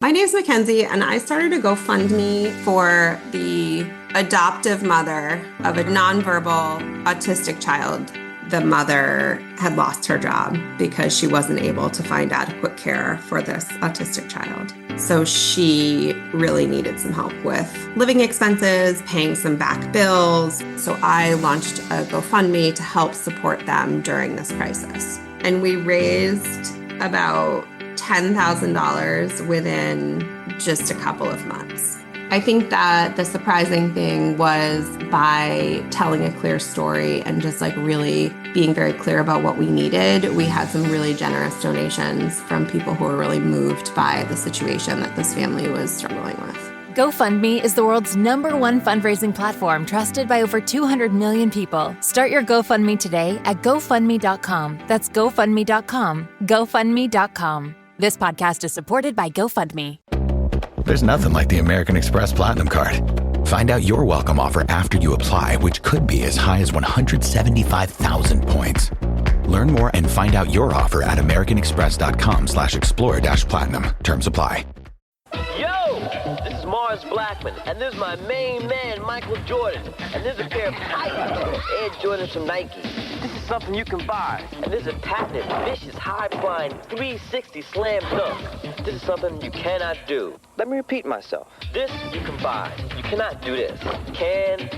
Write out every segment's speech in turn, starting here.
My name's Mackenzie, and I started a GoFundMe for the adoptive mother of a nonverbal autistic child. The mother had lost her job because she wasn't able to find adequate care for this autistic child. So she really needed some help with living expenses, paying some back bills. So I launched a GoFundMe to help support them during this crisis. And we raised about $10,000 within just a couple of months. I think that the surprising thing was by telling a clear story and just really being very clear about what we needed, we had some really generous donations from people who were really moved by the situation that this family was struggling with. GoFundMe is the world's #1 fundraising platform trusted by over 200 million people. Start your GoFundMe today at GoFundMe.com. That's GoFundMe.com. GoFundMe.com. This podcast is supported by GoFundMe. There's nothing like the American Express Platinum Card. Find out your welcome offer after you apply, which could be as high as 175,000 points. Learn more and find out your offer at americanexpress.com/explore-platinum. Terms apply. Yo, this is Mars Blackman, and this is my main man, Michael Jordan. And there's a pair of tight Air Jordans from Nike. This is something you can buy. And there's a patented, vicious, high-flying 360 slam dunk. This is something you cannot do. Let me repeat myself. This you can buy. You cannot do this. Can.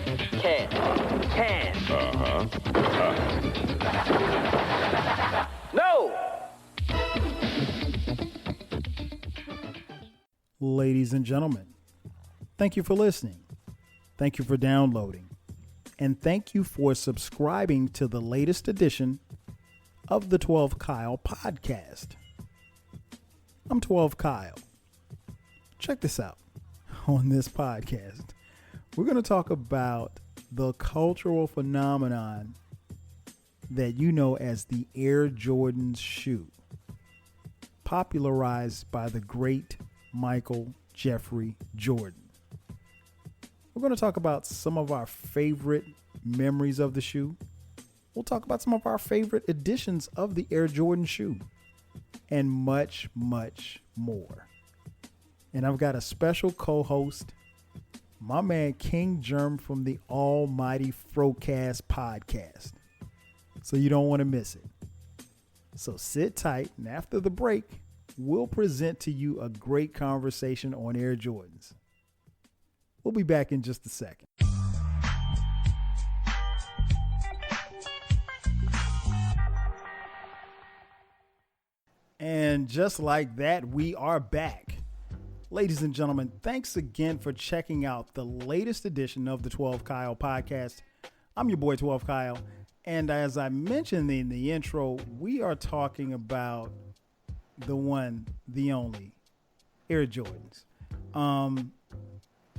No! Ladies and gentlemen, thank you for listening. Thank you for downloading. And thank you for subscribing to the latest edition of the 12 Kyle podcast. I'm 12 Kyle. Check this out. On this podcast, we're going to talk about the cultural phenomenon that you know as the Air Jordan shoe, popularized by the great Michael Jeffrey Jordan. We're going to talk about some of our favorite memories of the shoe. We'll talk about some of our favorite editions of the Air Jordan shoe and much, much more. And I've got a special co-host, my man King Jerm from the almighty Frocast podcast. So you don't want to miss it. So sit tight, and after the break, we'll present to you a great conversation on Air Jordans. We'll be back in just a second. And just like that, we are back. Ladies and gentlemen, thanks again for checking out the latest edition of the 12 Kyle podcast. I'm your boy 12 Kyle. And as I mentioned in the intro, we are talking about the one, the only, Air Jordans.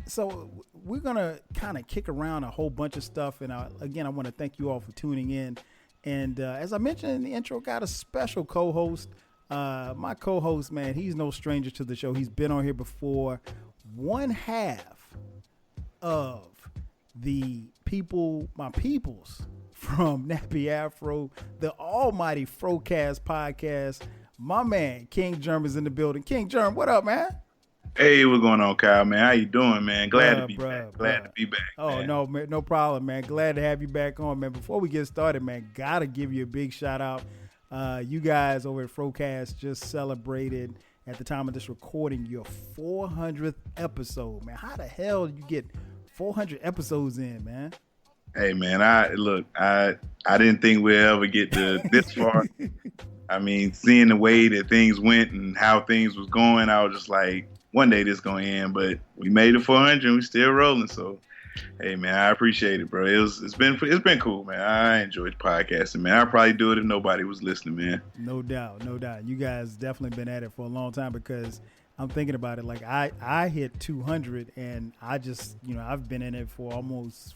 So we're going to kind of kick around a whole bunch of stuff. And again, I want to thank you all for tuning in. And as I mentioned in the intro, got a special co-host. My co-host, man, he's no stranger to the show. He's been on here before. One half of the people, my peoples from Nappy Afro, the almighty Frocast podcast. My man, King Jerm, is in the building. King Jerm, what up, man? Hey, what's going on, Kyle, man? How you doing, man? Glad to be back. Oh, man. no, man, no problem, man. Glad to have you back on, man. Before we get started, man, gotta give you a big shout out. You guys over at Frocast just celebrated, at the time of this recording, your 400th episode, man. How the hell did you get 400 episodes in, man? Hey, man, I didn't think we'd ever get to this far. I mean, seeing the way that things went and how things was going, I was just like, one day this gonna end. But we made it 400 and we still rolling. So, hey, man, I appreciate it, bro. It's been cool, man. I enjoyed podcasting, man. I'd probably do it if nobody was listening, man. No doubt. You guys definitely been at it for a long time, because I'm thinking about it. Like I hit 200 and I just, I've been in it for almost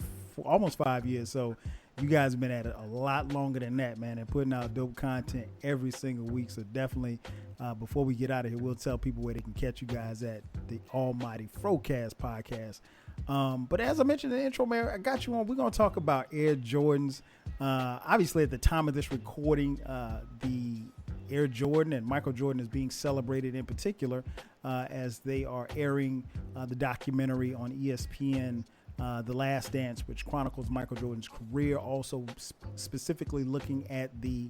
5 years. So you guys have been at it a lot longer than that, man, and putting out dope content every single week. So definitely, before we get out of here, we'll tell people where they can catch you guys at the almighty Frocast podcast. But as I mentioned in the intro, man, I got you on. We're going to talk about Air Jordans. Obviously, at the time of this recording, the Air Jordan and Michael Jordan is being celebrated in particular. as they are airing the documentary on ESPN, The Last Dance, which chronicles Michael Jordan's career, also specifically looking at the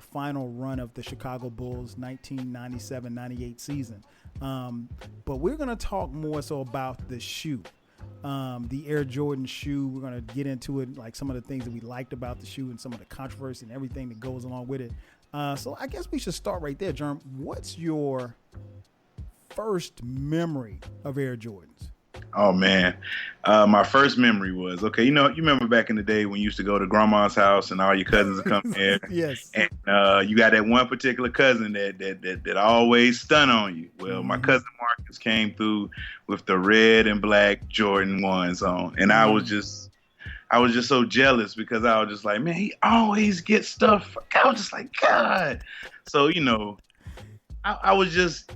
final run of the Chicago Bulls 1997-98 season. But we're going to talk more so about the shoe. The Air Jordan shoe. We're going to get into it, like some of the things that we liked about the shoe and some of the controversy and everything that goes along with it. So I guess we should start right there, Jerm. What's your first memory of Air Jordans? Oh man, my first memory was you remember back in the day when you used to go to grandma's house and all your cousins would come there. Yes. And you got that one particular cousin that always stun on you. Well, my cousin Marcus came through with the red and black Jordan 1s on, and I was just so jealous because I was just like, man, he always gets stuff. I was just like, God. So I was just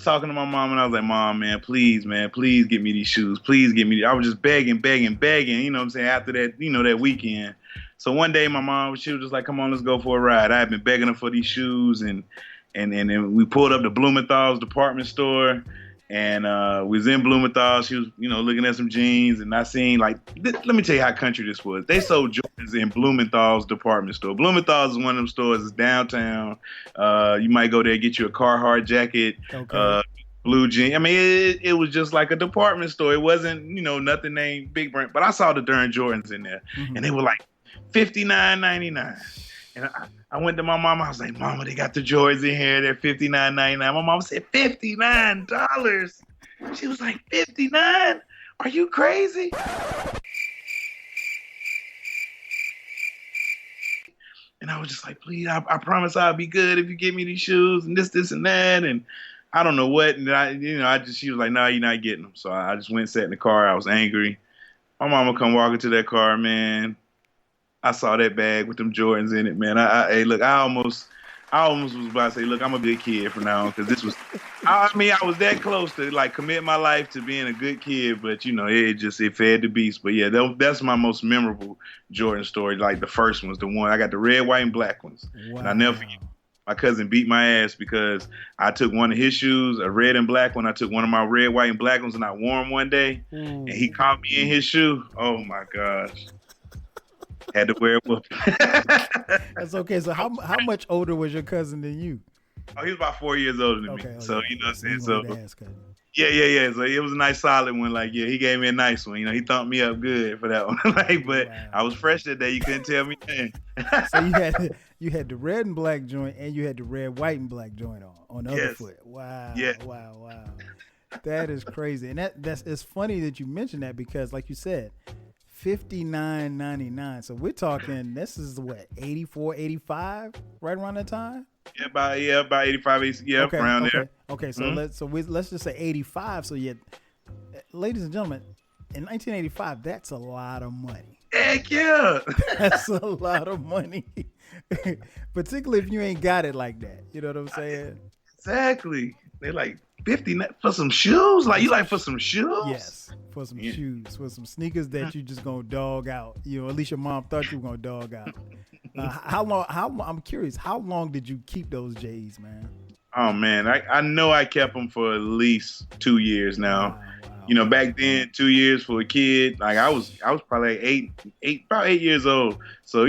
talking to my mom, and I was like, Mom, man, please get me these shoes. Please get me. I was just begging, you know what I'm saying, after that, that weekend. So one day my mom, she was just like, come on, let's go for a ride. I had been begging her for these shoes, and then we pulled up to Blumenthal's department store, and we was in Blumenthal. She was, looking at some jeans, and I seen let me tell you how country this was. They sold Jordans in Blumenthal's department store. Blumenthal's is one of them stores. It's downtown. You might go there and get you a Carhartt jacket, blue jeans. I mean, it was just like a department store. It wasn't, nothing named big brand. But I saw the darn Jordans in there, and they were like $59.99. And I went to my mama. I was like, Mama, they got the Jordans in here. They're $59.99. My mama said, $59. She was like, $59? Are you crazy? And I was just like, please, I promise I'll be good if you give me these shoes and this and that. And I don't know what. And she was like, no, you're not getting them. So I just went and sat in the car. I was angry. My mama come walking to that car, man. I saw that bag with them Jordans in it, man. Hey, look, I almost was about to say, look, I'm a good kid from now on, because this was, I was that close to commit my life to being a good kid, but it fed the beast. But yeah, that's my most memorable Jordan story. Like the first one's the one I got, the red, white, and black ones. Wow. And I never forget. My cousin beat my ass because I took one of his shoes, a red and black one. I took one of my red, white, and black ones, and I wore them one day, and he caught me in his shoe. Oh my gosh. Had to wear a whoop. That's okay. So how much older was your cousin than you? Oh, he was about 4 years older than me. So you know what I'm saying. So yeah. So it was a nice solid one. He gave me a nice one. He thumped me up good for that one. But wow. I was fresh that day. You couldn't tell me anything. So you had the red and black joint, and you had the red, white, and black joint on the other foot. Wow. Yeah. Wow. That is crazy. And it's funny that you mentioned that, because like you said, $59.99. So we're talking, this is what, 84, 85, right around that time? Yeah, about 85, around there. Okay, so let's just say 85. So yeah, ladies and gentlemen, in 1985, that's a lot of money. Heck yeah. That's a lot of money. Particularly if you ain't got it like that. You know what I'm saying? Exactly. They like 50 for some shoes? For some shoes? Yes, for some shoes, for some sneakers that you just gonna dog out. At least your mom thought you were gonna dog out. How long? I'm curious. How long did you keep those J's, man? Oh man, I know I kept them for at least 2 years now. Wow. Back then, 2 years for a kid, I was probably about 8 years old. So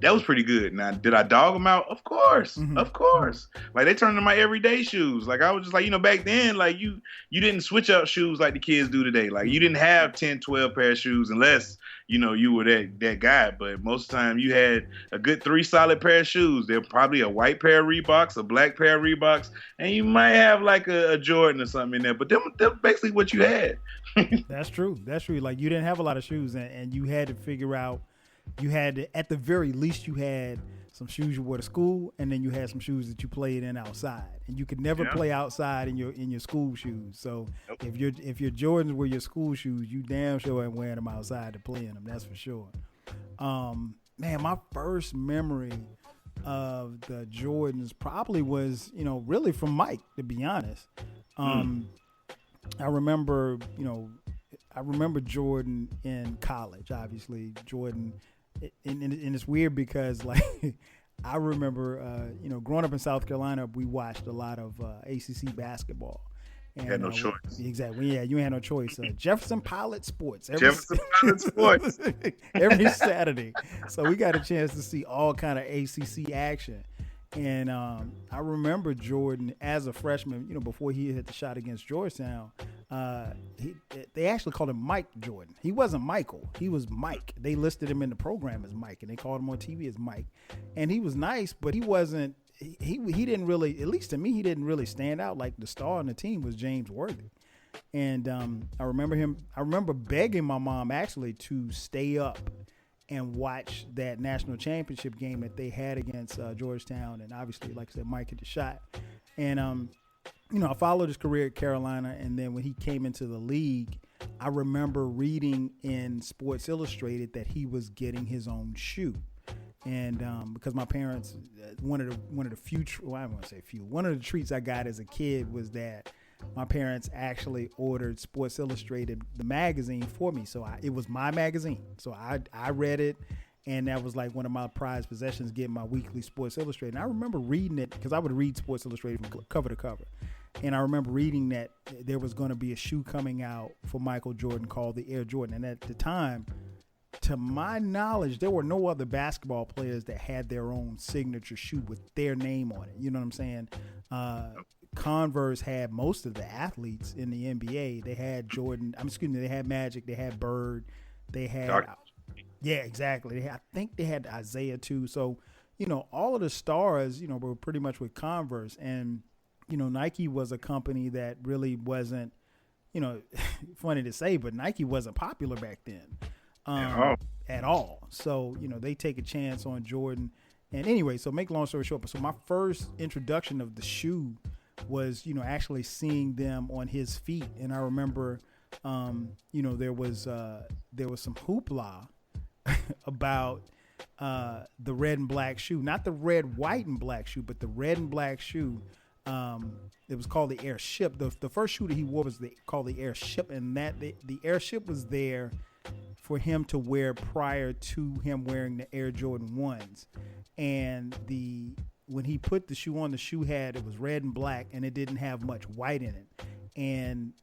that was pretty good. Now, did I dog them out? Of course. Mm-hmm. Of course. They turned into my everyday shoes. I was just back then, you didn't switch up shoes like the kids do today. You didn't have 10, 12 pair of shoes unless, you were that guy. But most of the time you had a good 3 solid pair of shoes. They're probably a white pair of Reeboks, a black pair of Reeboks, and you might have a Jordan or something in there. But they're basically what you had. That's true. You didn't have a lot of shoes, and you had to figure out, you had to, at the very least, you had some shoes you wore to school, and then you had some shoes that you played in outside, and you could never play outside in your school shoes. So if your Jordans were your school shoes, you damn sure ain't wearing them outside to play in them. That's for sure. Man, my first memory of the Jordans probably was, really from Mike, to be honest. I remember Jordan in college. Obviously, Jordan. And it's weird because I remember, growing up in South Carolina, we watched a lot of ACC basketball. And, had no choice. Exactly. Yeah, you had no choice. Jefferson Pilot Sports. Jefferson Pilot Sports. Every Saturday. So we got a chance to see all kind of ACC action. And I remember Jordan as a freshman, before he hit the shot against Georgetown, they actually called him Mike Jordan. He wasn't Michael. He was Mike. They listed him in the program as Mike, and they called him on TV as Mike. And he was nice, but he wasn't. He didn't really, at least to me, he didn't really stand out. Like the star on the team was James Worthy. And I remember begging my mom actually to stay up and watch that national championship game that they had against Georgetown. And obviously, like I said, Mike hit the shot. And, I followed his career at Carolina. And then when he came into the league, I remember reading in Sports Illustrated that he was getting his own shoe. And because my parents, one of the treats I got as a kid was that my parents actually ordered Sports Illustrated, the magazine, for me. So it was my magazine. So I read it, and that was like one of my prized possessions, getting my weekly Sports Illustrated. And I remember reading it because I would read Sports Illustrated from cover to cover. And I remember reading that there was going to be a shoe coming out for Michael Jordan called the Air Jordan. And at the time, to my knowledge, there were no other basketball players that had their own signature shoe with their name on it. You know what I'm saying? Converse had most of the athletes in the NBA. They had Jordan. They had Magic. They had Bird. They had, yeah, exactly. I think they had Isaiah too. So, all of the stars, were pretty much with Converse. And, Nike was a company that really wasn't, funny to say, but Nike wasn't popular back then. At all. So, they take a chance on Jordan. And anyway, so make long story short, so my first introduction of the shoe was, actually seeing them on his feet. And I remember, there was some hoopla about the red and black shoe, not the red, white, and black shoe, but the red and black shoe. It was called the Airship. The first shoe that he wore was called the Airship, and that the Airship was there for him to wear prior to him wearing the Air Jordan 1s. And when he put the shoe on, the shoe it was red and black, and it didn't have much white in it. And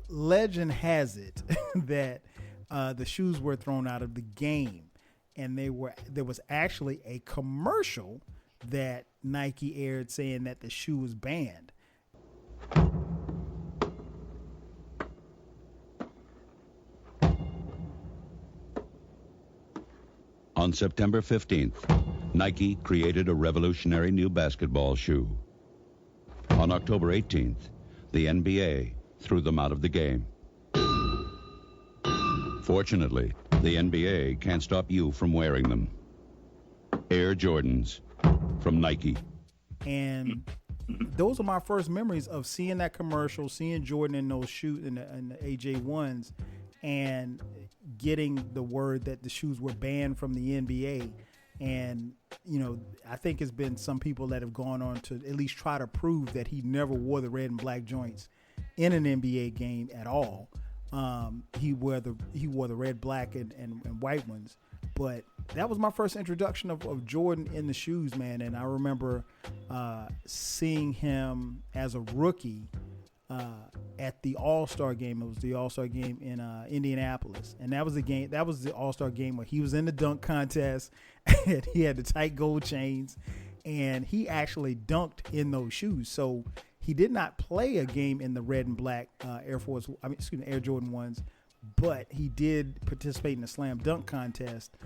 legend has it that the shoes were thrown out of the game. And there was actually a commercial that Nike aired saying that the shoe was banned. On September 15th, Nike created a revolutionary new basketball shoe. On October 18th, the NBA threw them out of the game. Fortunately, the NBA can't stop you from wearing them. Air Jordans from Nike. And those are my first memories of seeing that commercial, seeing Jordan in those shoes, in the AJ1s, and getting the word that the shoes were banned from the NBA. And, I think it's been some people that have gone on to at least try to prove that he never wore the red and black joints in an NBA game at all. He wore the red, black, and white ones. But that was my first introduction of Jordan in the shoes, man. And I remember seeing him as a rookie at the All-Star game. It was the All-Star game in Indianapolis. And that was the All-Star game where he was in the dunk contest and he had the tight gold chains, and he actually dunked in those shoes. So he did not play a game in the red and black Air Jordan 1s, but he did participate in the slam dunk contest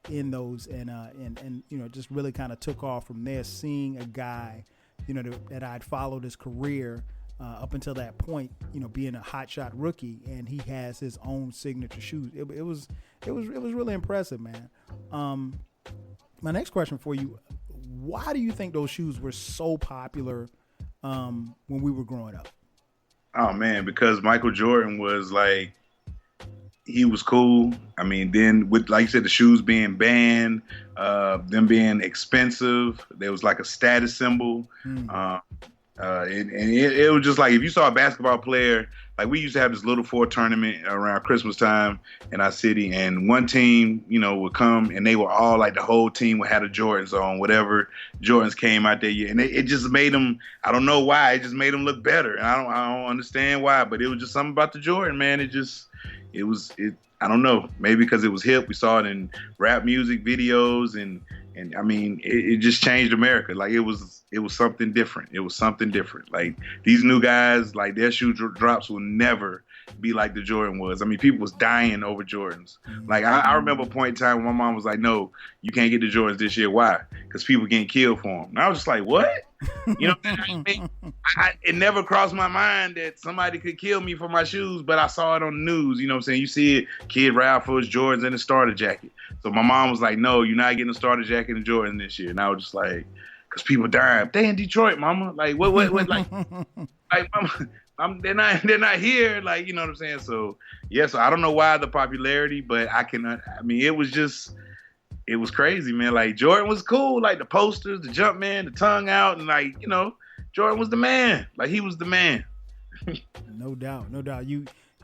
in those, and just really kind of took off from there, seeing a guy, that I'd followed his career up until that point, being a hotshot rookie, and he has his own signature shoes. It was really impressive, man. My next question for you: why do you think those shoes were so popular when we were growing up? Oh man, because Michael Jordan was like, he was cool. I mean, then with, like you said, the shoes being banned, them being expensive, there was like a status symbol. It was just like if you saw a basketball player, like we used to have this Little Four tournament around Christmas time in our city, and one team, would come and they were all like the whole team would have the Jordans on, whatever Jordans came out that year, and it just made them. I don't know why, it just made them look better, and I don't understand why, but it was just something about the Jordan, man. It. I don't know, maybe because it was hip. We saw it in rap music videos, and I mean, it just changed America. Like it was something different. It was something different. Like these new guys, like their shoe drops will never be like the Jordan was. I mean, people was dying over Jordans. Like I remember a point in time when my mom was like, "No, you can't get the Jordans this year. Why? Because people getting killed for them." And I was just like, "What?" It never crossed my mind that somebody could kill me for my shoes, but I saw it on the news. You know what I'm saying? You see it, kid ride for his Jordans and a starter jacket. So my mom was like, "No, you're not getting a starter jacket and Jordan this year." And I was just like, "Cause people dying. They in Detroit, mama. Like what like, like mama, they're not here. Like, you know what I'm saying?" So yeah, so I don't know why the popularity, but it was crazy, man. Like Jordan was cool, like the posters, the jump man, the tongue out, and like, Jordan was the man. Like he was the man. No doubt.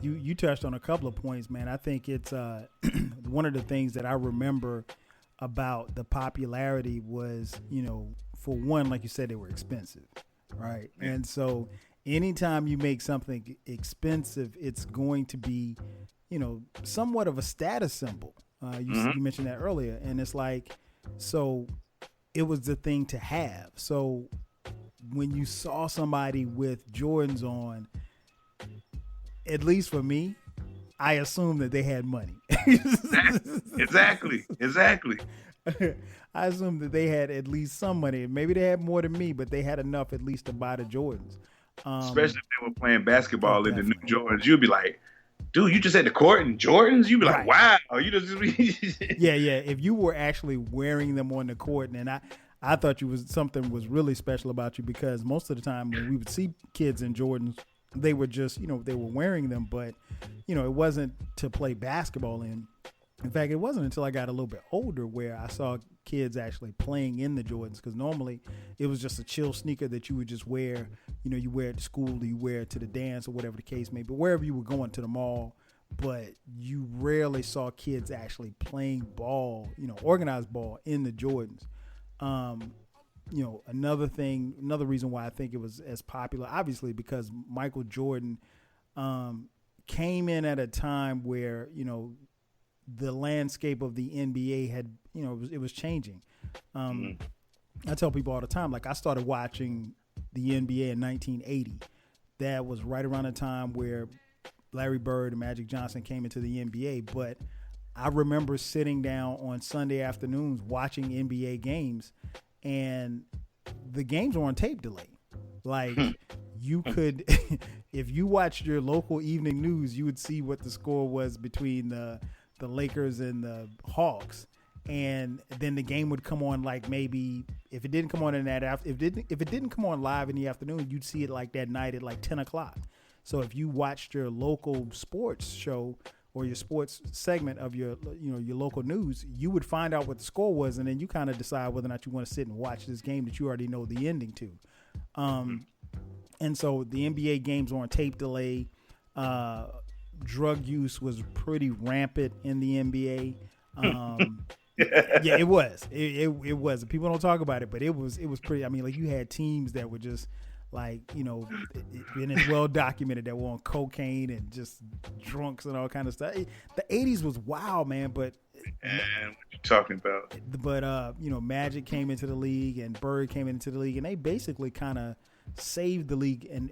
You touched on a couple of points, man. I think it's one of the things that I remember about the popularity was, for one, like you said, they were expensive, right? And so anytime you make something expensive, it's going to be, somewhat of a status symbol. You mentioned that earlier, and it's like, so it was the thing to have. So when you saw somebody with Jordans on, at least for me, I assumed that they had money. Exactly. I assumed that they had at least some money. Maybe they had more than me, but they had enough at least to buy the Jordans. Especially if they were playing basketball in the new Jordans, you'd be like, "Dude, you just at the court in Jordans?" You'd be like, "Wow, you just." Yeah. If you were actually wearing them on the court, and I thought something was really special about you, because most of the time when we would see kids in Jordans, they were just, they were wearing them, but it wasn't to play basketball in. In fact, it wasn't until I got a little bit older where I saw kids actually playing in the Jordans, because normally it was just a chill sneaker that you would just wear. You wear it to school, or you wear it to the dance, or whatever the case may be, wherever you were going, to the mall. But you rarely saw kids actually playing ball, organized ball in the Jordans. Another reason why I think it was as popular, obviously, because Michael Jordan came in at a time where, the landscape of the NBA had, it was changing. I tell people all the time, like I started watching the NBA in 1980. That was right around the time where Larry Bird and Magic Johnson came into the NBA. But I remember sitting down on Sunday afternoons watching NBA games, and the games were on tape delay. Like you could, if you watched your local evening news, you would see what the score was between the Lakers and the Hawks, and then the game would come on, like maybe if it didn't come on if it didn't come on live in the afternoon, you'd see it like that night at like 10 o'clock. So if you watched your local sports show or your sports segment of your local news, you would find out what the score was, and then you kind of decide whether or not you want to sit and watch this game that you already know the ending to. And so the NBA games were on tape delay. Drug use was pretty rampant in the NBA. Yeah, it was. It was. People don't talk about it, but it was pretty. I mean, like you had teams that were just like, and it's well documented that were on cocaine and just drunks and all kind of stuff. The 80s was wild, man. But what you talking about? But Magic came into the league and Bird came into the league, and they basically kind of saved the league, and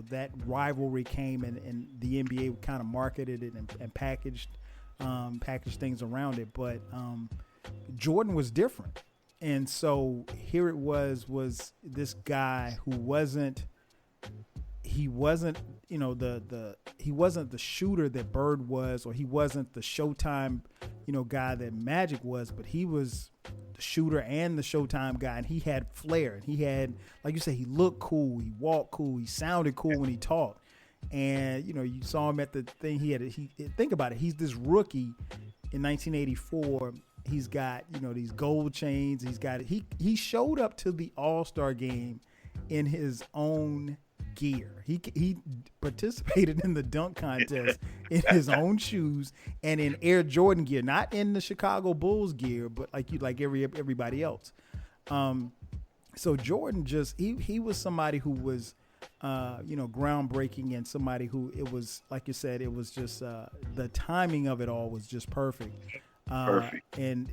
that rivalry came, and the NBA kind of marketed it and packaged things around it. But Jordan was different, and so here it was this guy who wasn't he wasn't the shooter that Bird was, or he wasn't the Showtime guy that Magic was, but he was the shooter and the Showtime guy, and he had flair, and he had, like you said, he looked cool, he walked cool, he sounded cool when he talked. And you saw him at the thing. Think about it, he's this rookie in 1984. He's got these gold chains. He showed up to the All-Star game in his own gear. He participated in the dunk contest in his own shoes and in Air Jordan gear, not in the Chicago Bulls gear, but like everybody else. So Jordan he was somebody who was groundbreaking, and somebody who, it was like you said, it was just the timing of it all was just perfect. Perfect. And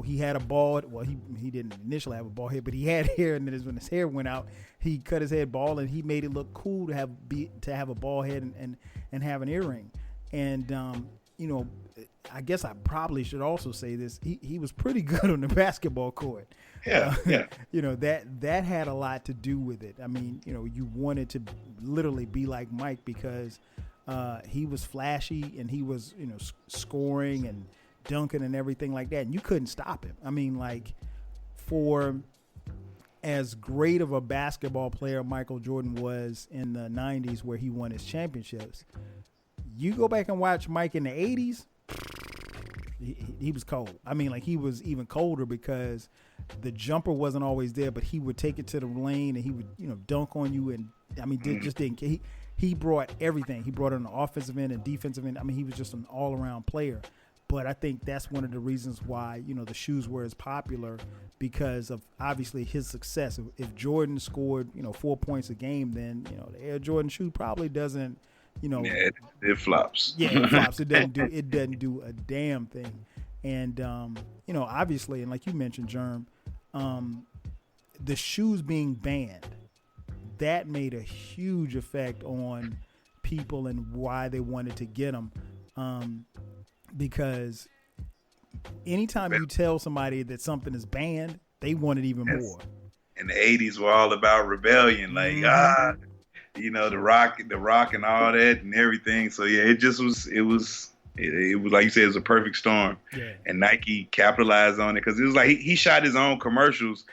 he had a bald. Well, he didn't initially have a bald head, but he had hair. And then when his hair went out, he cut his head bald, and he made it look cool to have a bald head and have an earring. And I guess I probably should also say this. He was pretty good on the basketball court. Yeah. That had a lot to do with it. I mean, you wanted to literally be like Mike because he was flashy and he was scoring and dunking and everything like that, and you couldn't stop him. I mean, like, for as great of a basketball player Michael Jordan was in the 90s where he won his championships, you go back and watch Mike in the 80s, he was cold. I mean, like, he was even colder because the jumper wasn't always there, but he would take it to the lane and he would dunk on you, and I mean, he brought everything. He brought it on the offensive end and defensive end. I mean, he was just an all-around player. But I think that's one of the reasons why, the shoes were as popular, because of obviously his success. If Jordan scored, 4 points a game, then, the Air Jordan shoe probably doesn't, Yeah, it flops. Yeah, it flops. It doesn't do a damn thing. And, obviously, and like you mentioned, Jerm, the shoes being banned, that made a huge effect on people and why they wanted to get them. Because anytime you tell somebody that something is banned, they want it even more. And the 80s were all about rebellion, like, the rock and all that and everything. So yeah, it was like you said, it was a perfect storm. Yeah. And Nike capitalized on it because it was like he shot his own commercials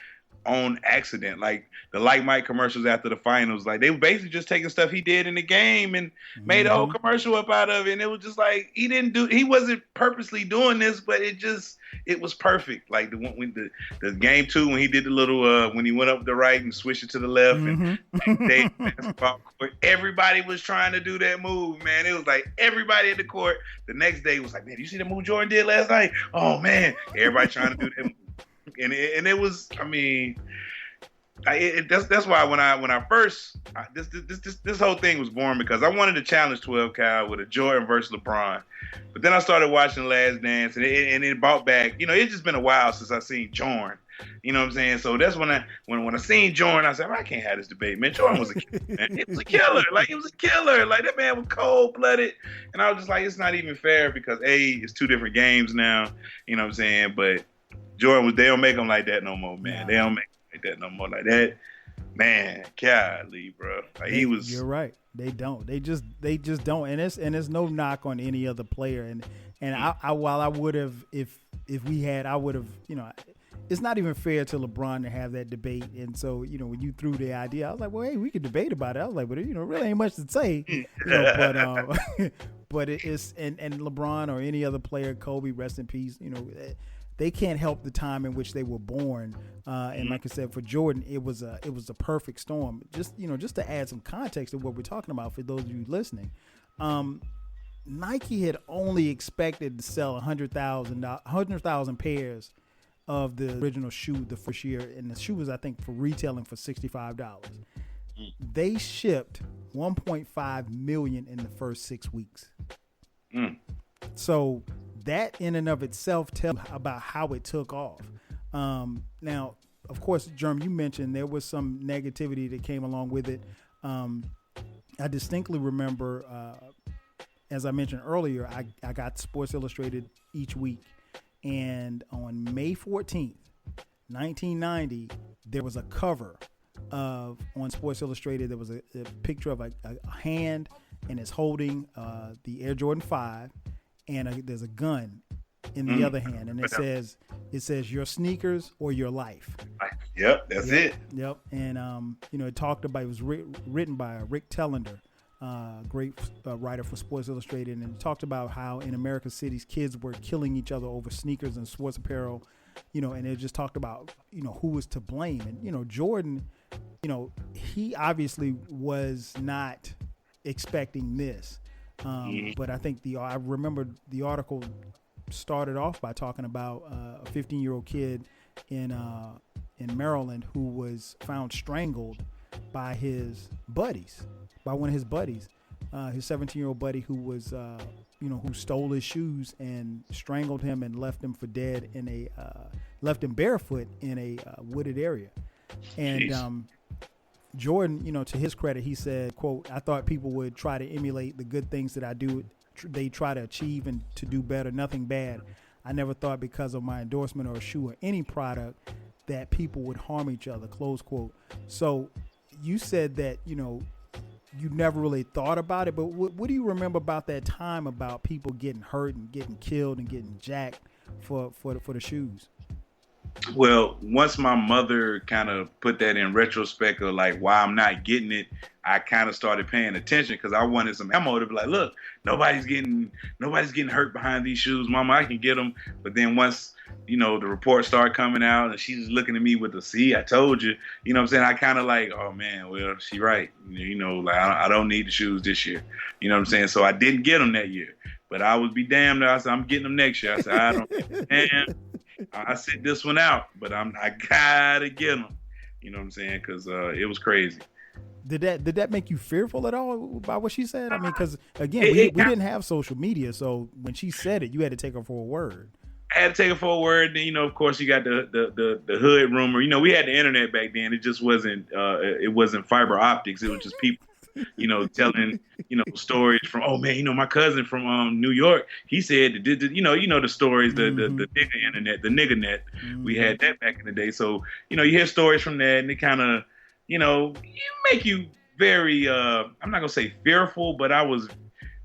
on accident. Like the Like Mike commercials after the finals, like they were basically just taking stuff he did in the game and made a whole commercial up out of it. And it was just like he wasn't purposely doing this, but it was perfect. Like the game 2 when he did the little when he went up the right and switched it to the left and they basketball court, everybody was trying to do that move, man. It was like everybody at the court the next day was like, man, you see the move Jordan did last night? Oh man, everybody trying to do that move. And it was, I mean, that's why when I first this whole thing was born, because I wanted to challenge 12 Cal with a Jordan versus LeBron, but then I started watching The Last Dance and it brought back, it's just been a while since I seen Jordan, you know what I'm saying? So that's when I seen Jordan, I said, I can't have this debate, man. Jordan was a killer, man. He was a killer, like he was a killer, like that man was cold blooded, and I was just like, it's not even fair because it's 2 different games now, you know what I'm saying? But Jordan they don't make them like that no more, man. Nah. They don't make them like that no more. Like that, man. Golly, bro. Like he was. You're right. They don't. They just don't. And it's no knock on any other player. And I while I would have, if we had, I would have. It's not even fair to LeBron to have that debate. And so when you threw the idea, I was like, well, hey, we could debate about it. I was like, but really ain't much to say. But it is, and LeBron or any other player, Kobe, rest in peace. They can't help the time in which they were born, and like I said, for Jordan, it was a perfect storm. Just to add some context to what we're talking about for those of you listening, Nike had only expected to sell 100,000 pairs of the original shoe the first year, and the shoe was, I think, for retailing for $65. They shipped 1.5 million in the first 6 weeks. So that in and of itself tells about how it took off. Now, of course, Jerm, you mentioned there was some negativity that came along with it. I distinctly remember, as I mentioned earlier, I got Sports Illustrated each week. And on May 14th, 1990, there was a cover on Sports Illustrated. There was a picture of a hand, and it's holding the Air Jordan 5. And there's a gun in the other hand, and it says your sneakers or your life. Yep, that's it. Yep, and it talked about, it was written by Rick Tellender, great writer for Sports Illustrated, and it talked about how in American cities kids were killing each other over sneakers and sports apparel, and it just talked about who was to blame, and Jordan, he obviously was not expecting this. But I think I remember the article started off by talking about a 15-year-old kid in Maryland who was found strangled by one of his buddies, his 17-year-old buddy who was, who stole his shoes and strangled him and left him for dead left him barefoot in a wooded area. And Jordan, to his credit, he said, quote, "I thought people would try to emulate the good things that I do. They try to achieve and to do better, nothing bad. I never thought because of my endorsement or a shoe or any product that people would harm each other," close quote. So you said that, you never really thought about it, but what do you remember about that time about people getting hurt and getting killed and getting jacked for the shoes? Well, once my mother kind of put that in retrospect of like why I'm not getting it, I kind of started paying attention because I wanted some ammo to be like, look, nobody's getting hurt behind these shoes, Mama. I can get them. But then once the reports started coming out and she's looking at me with the "see, I told you," you know what I'm saying? I kind of like, oh man, well, she right. Like I don't need the shoes this year. You know what I'm saying? So I didn't get them that year, but I would be damned. I said, I'm getting them next year. I said, I don't. And I sit this one out, but I gotta get them. You know what I'm saying? Because it was crazy. Did that make you fearful at all by what she said? I mean, because again, we didn't have social media, so when she said it, you had to take her for a word. I had to take it for a word. Then, of course, you got the hood rumor. We had the internet back then. It just wasn't fiber optics. It was just people, telling, stories from, oh man, my cousin from New York, he said that the stories, the nigga internet, the nigga net. We had that back in the day. So, you hear stories from that and it kind of, make you very, I'm not gonna say fearful, but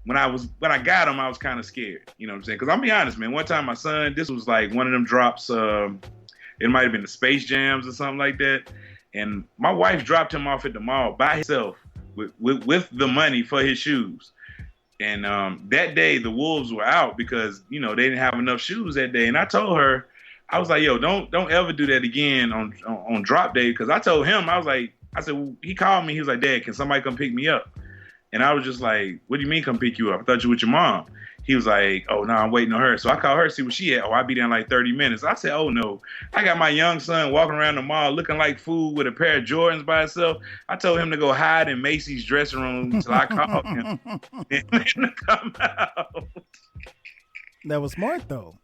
when I got him, I was kind of scared. You know what I'm saying? Because I'll be honest, man. One time, my son, this was like one of them drops. It might have been the Space Jams or something like that. And my wife dropped him off at the mall by himself with the money for his shoes. And that day, the wolves were out because they didn't have enough shoes that day. And I told her, I was like, yo, don't ever do that again on drop day. Because I told him, I said, well, he called me. He was like, Dad, can somebody come pick me up? And I was just like, what do you mean come pick you up? I thought you were with your mom. He was like, oh, no, I'm waiting on her. So I called her to see where she at. Oh, I'll be there in like 30 minutes. I said, oh, no. I got my young son walking around the mall looking like food with a pair of Jordans by himself. I told him to go hide in Macy's dressing room until I called him and then to come out. That was smart, though.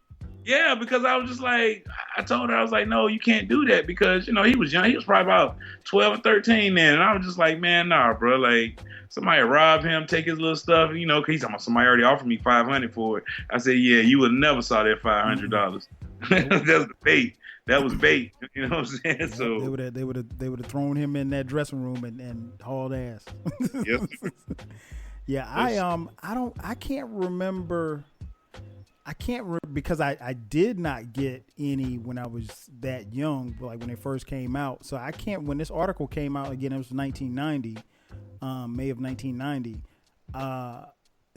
Yeah, because I was just like, I told her, I was like, no, you can't do that because, he was young. He was probably about 12 or 13 then. And I was just like, man, nah, bro. Like, somebody rob him, take his little stuff, because he's talking about somebody already offered me $500 for it. I said, yeah, you would never saw that $500. That was the bait. That was bait. You know what I'm saying? So they would have thrown him in that dressing room and hauled ass. Yep. Yeah, I can't remember. Because I did not get any when I was that young, like when they first came out. So I can't, when this article came out, again, it was 1990, May of 1990.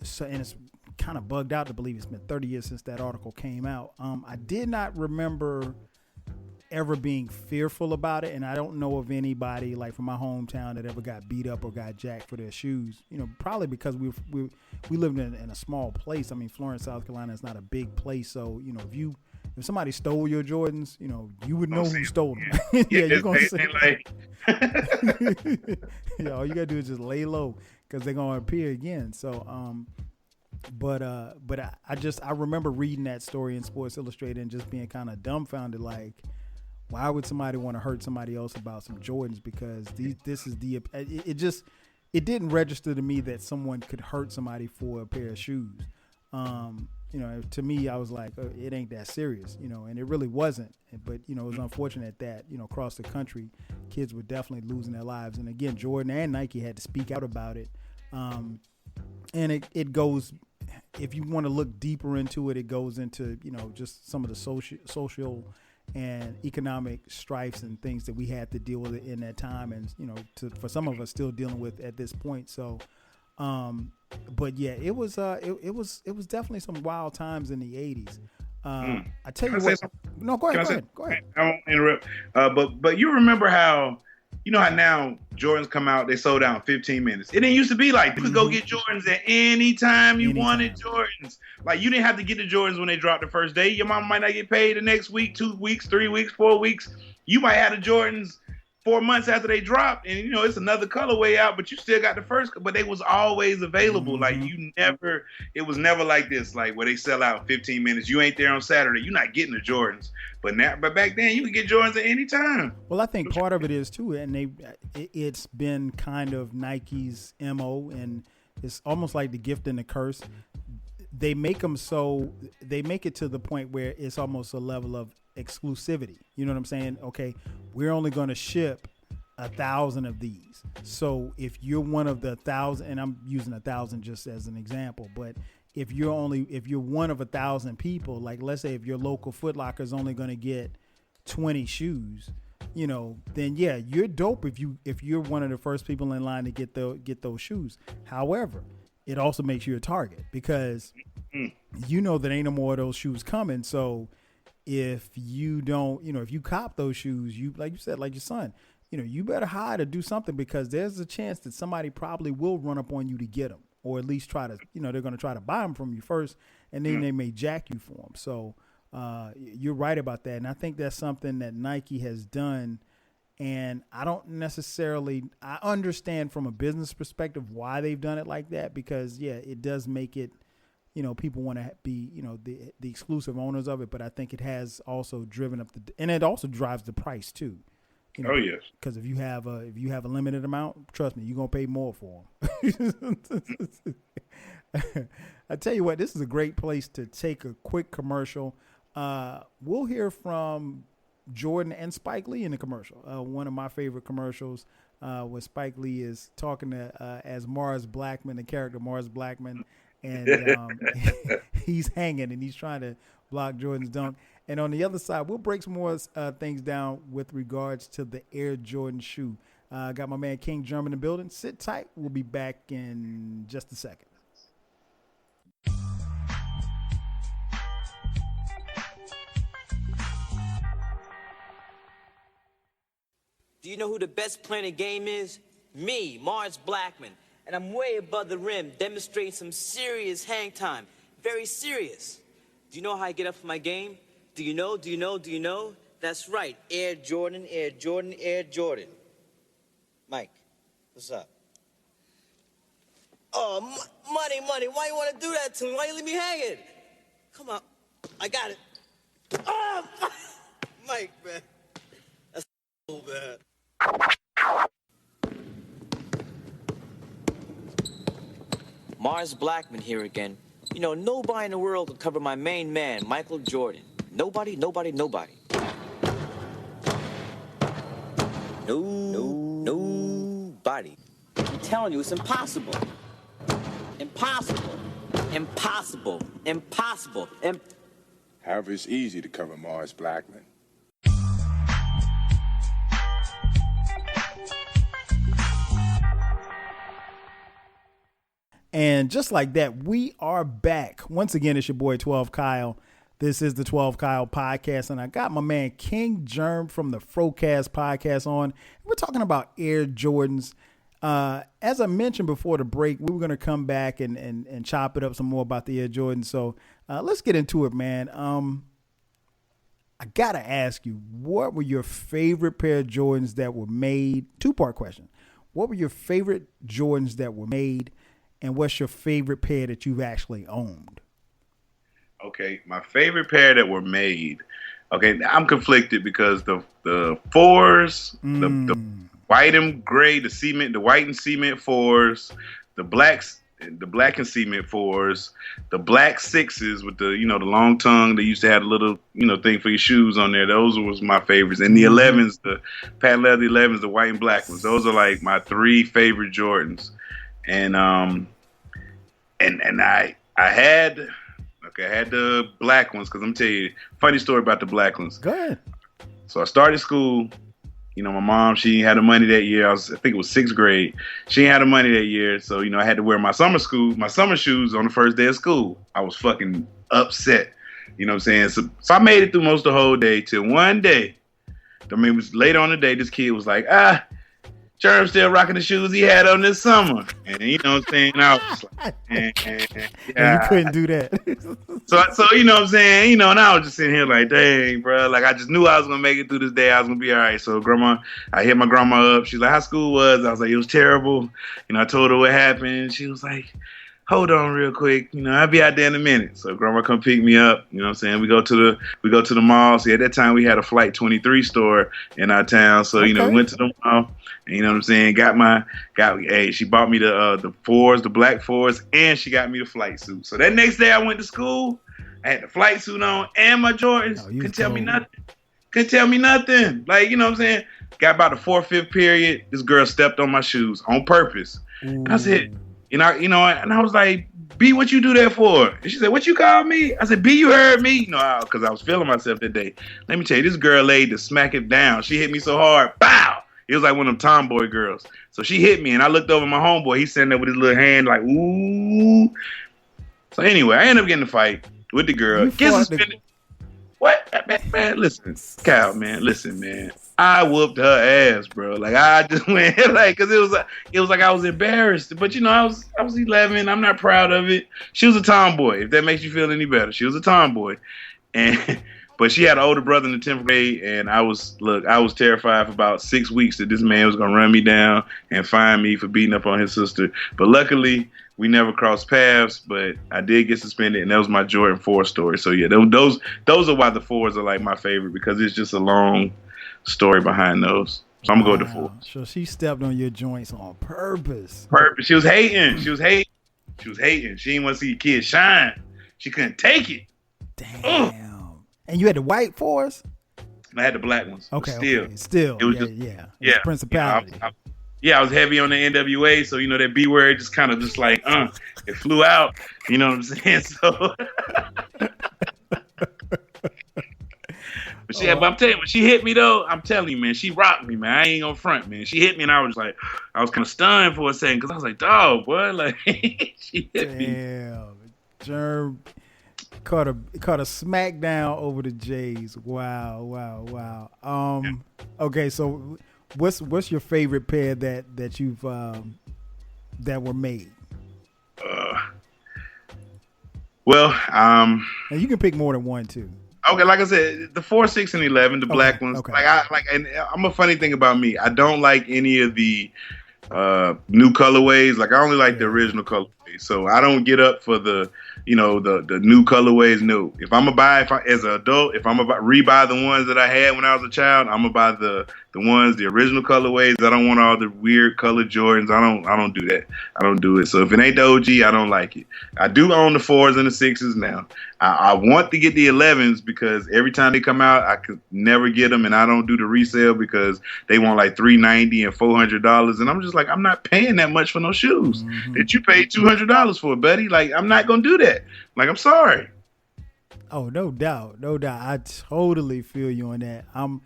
So, and it's kind of bugged out to believe it's been 30 years since that article came out. I did not remember ever being fearful about it. And I don't know of anybody like from my hometown that ever got beat up or got jacked for their shoes, probably because we lived in a small place. I mean, Florence, South Carolina is not a big place. So, if somebody stole your Jordans, you would know who stole them. Yeah, you're going to say like, all you got to do is just lay low because they're going to appear again. So, but I remember reading that story in Sports Illustrated and just being kind of dumbfounded, like, why would somebody want to hurt somebody else about some Jordans? Because it didn't register to me that someone could hurt somebody for a pair of shoes. To me, I was like, it ain't that serious, and it really wasn't. But, it was unfortunate that, across the country, kids were definitely losing their lives. And again, Jordan and Nike had to speak out about it. And it goes, if you want to look deeper into it, it goes into, just some of the social and economic strifes and things that we had to deal with in that time, and for some of us still dealing with at this point. So, but yeah, it was definitely some wild times in the 80s. I tell you what. No, go ahead. I won't interrupt. But you remember how you know how now Jordans come out, they sold out in 15 minutes. It didn't used to be like you could go get Jordans at any time you wanted Jordans. Like you didn't have to get the Jordans when they dropped the first day. Your mom might not get paid the next week, 2 weeks, 3 weeks, 4 weeks. You might have the Jordans 4 months after they dropped, and you know it's another colorway out, but you still got the first. But they was always available. Like it was never like this. Like where they sell out in 15 minutes. You ain't there on Saturday, you're not getting the Jordans. But back then you could get Jordans at any time. Well, I think part of it is too, and it's been kind of Nike's MO, and it's almost like the gift and the curse. They make them they make it to the point where it's almost a level of exclusivity. You know what I'm saying? Okay, we're only going to ship 1,000 of these. So if you're one of the 1,000, and I'm using 1,000 just as an example, but if you're one of 1,000 people, like let's say if your local Foot Locker is only going to get 20 shoes, you know, then yeah, you're dope if you're one of the first people in line to get those shoes. However, it also makes you a target because you know that ain't no more of those shoes coming. So if you don't, you know, if you cop those shoes, you, like you said, like your son, you know, you better hide or do something because there's a chance that somebody probably will run up on you to get them, or at least try to, you know, they're going to try to buy them from you first, and then they may jack you for them. So you're right about that. And I think that's something that Nike has done. And I understand from a business perspective why they've done it like that, because yeah, it does make it, you know, people want to be, you know, the exclusive owners of it. But I think it has also driven up and it also drives the price too. You know, oh yes. Because if you have a limited amount, trust me, you're gonna pay more for them. I tell you what, this is a great place to take a quick commercial. We'll hear from Jordan and Spike Lee in the commercial. One of my favorite commercials where Spike Lee is talking to as Mars Blackman, the character Mars Blackman, and he's hanging and he's trying to block Jordan's dunk. And on the other side, we'll break some more things down with regards to the Air Jordan shoe. Got my man King Jerm in the building. Sit tight. We'll be back in just a second. Do you know who the best player in the game is? Me, Mars Blackman. And I'm way above the rim, demonstrating some serious hang time. Very serious. Do you know how I get up for my game? Do you know? That's right. Air Jordan, Air Jordan, Air Jordan. Mike, what's up? Oh, money. Why you want to do that to me? Why you leave me hanging? Come on. I got it. Oh, Mike, man. That's so bad. Mars Blackman here again. You know, nobody in the world can cover my main man, Michael Jordan. Nobody. Nobody. I'm telling you, it's impossible. Impossible. However, it's easy to cover Mars Blackman. And just like that, we are back. Once again, it's your boy 12 Kyle. This is the 12 Kyle podcast, and I got my man King Jerm from the Frocast podcast on. We're talking about Air Jordans. As I mentioned before the break, we were going to come back and chop it up some more about the Air Jordans. So let's get into it, man. I got to ask you, what were your favorite pair of Jordans that were made? Two-part question. What were your favorite Jordans that were made? And what's your favorite pair that you've actually owned? Okay, my favorite pair that were made. Okay, I'm conflicted because the fours, the white and gray, the white and cement fours, the black and cement fours, the black sixes with the the long tongue. They used to have a little thing for your shoes on there. Those was my favorites. And the 11s, the patent leather 11s, the white and black ones. Those are like my three favorite Jordans. And I had the black ones because I'm telling you, funny story about the black ones. Go ahead. So I started school. My mom, she had the money that year. I think it was 6th grade. She had the money that year, so I had to wear my summer shoes on the first day of school. I was fucking upset. You know what I'm saying? So I made it through most of the whole day till one day. It was later on the day. This kid was like, Jerm still rocking the shoes he had on this summer. And you know what I'm saying? I was just like, yeah. You couldn't do that. so you know what I'm saying? You know, and I was just sitting here like, dang, bro. Like, I just knew I was going to make it through this day. I was going to be all right. So I hit my grandma up. She's like, how school was? I was like, it was terrible. You know, I told her what happened. She was like, hold on real quick. You know, I'll be out there in a minute. So grandma come pick me up. You know what I'm saying? We go to the mall. See, at that time we had a Flight 23 store in our town. So, you know, we went to the mall. And, you know what I'm saying? She bought me the fours, the black fours, and she got me the flight suit. So that next day I went to school. I had the flight suit on and my Jordans. Couldn't tell me nothing. Couldn't tell me nothing. Like, you know what I'm saying? Got about the 4th, 5th period. This girl stepped on my shoes on purpose. And I said, and I was like, B, what you do that for? And she said, what you call me? I said, B, you heard me? You know, because I was feeling myself that day. Let me tell you, this girl laid to smack it down. She hit me so hard, bow! It was like one of them tomboy girls. So she hit me, and I looked over my homeboy. He's sitting there with his little hand like, ooh. So anyway, I ended up getting a fight with the girl. Get suspended. What? Man, listen, Cal, man, listen, man. I whooped her ass, bro. Like, I just went, like, because it was like I was embarrassed. But, you know, I was 11. I'm not proud of it. She was a tomboy, if that makes you feel any better. She was a tomboy. But she had an older brother in the 10th grade, and I was terrified for about 6 weeks that this man was going to run me down and fine me for beating up on his sister. But luckily, we never crossed paths, but I did get suspended, and that was my Jordan 4 story. So, yeah, those are why the 4s are, like, my favorite, because it's just a long story behind those. So I'm going to go with the 4. So she stepped on your joints on purpose. She was hating. She didn't want to see your kids shine. She couldn't take it. Damn. Ugh. And you had the white 4s? I had the black ones. Okay. Still. It was yeah. Principality. I was heavy on the NWA, so, you know, that B word just kind of just like, it flew out. You know what I'm saying? So. But I'm telling you, when she hit me, though, I'm telling you, man, she rocked me, man. I ain't gonna front, man. She hit me, and I was kind of stunned for a second, because I was like, dog, boy, like, she hit me. Damn. Jerm caught a smackdown over the Jays. Wow. Okay, so what's your favorite pair that you've that were made? And you can pick more than one too. Okay, like I said, the 4, 6, and 11, the black ones. Okay. And I'm a funny thing about me. I don't like any of the new colorways. Like, I only like the original colorways. So I don't get up for the new colorways. No, if I'm gonna buy, as an adult, if I'm gonna rebuy the ones that I had when I was a child, I'm gonna buy the original colorways. I don't want all the weird colored Jordans. I don't do that. I don't do it. So if it ain't the OG, I don't like it. I do own the 4s and the 6s now. I want to get the 11s because every time they come out, I could never get them, and I don't do the resale because they want like $390 and $400, and I'm just like, I'm not paying that much for no shoes that you paid $200 for, buddy. Like, I'm not gonna do that. Like, I'm sorry. Oh, no doubt. I totally feel you on that. I'm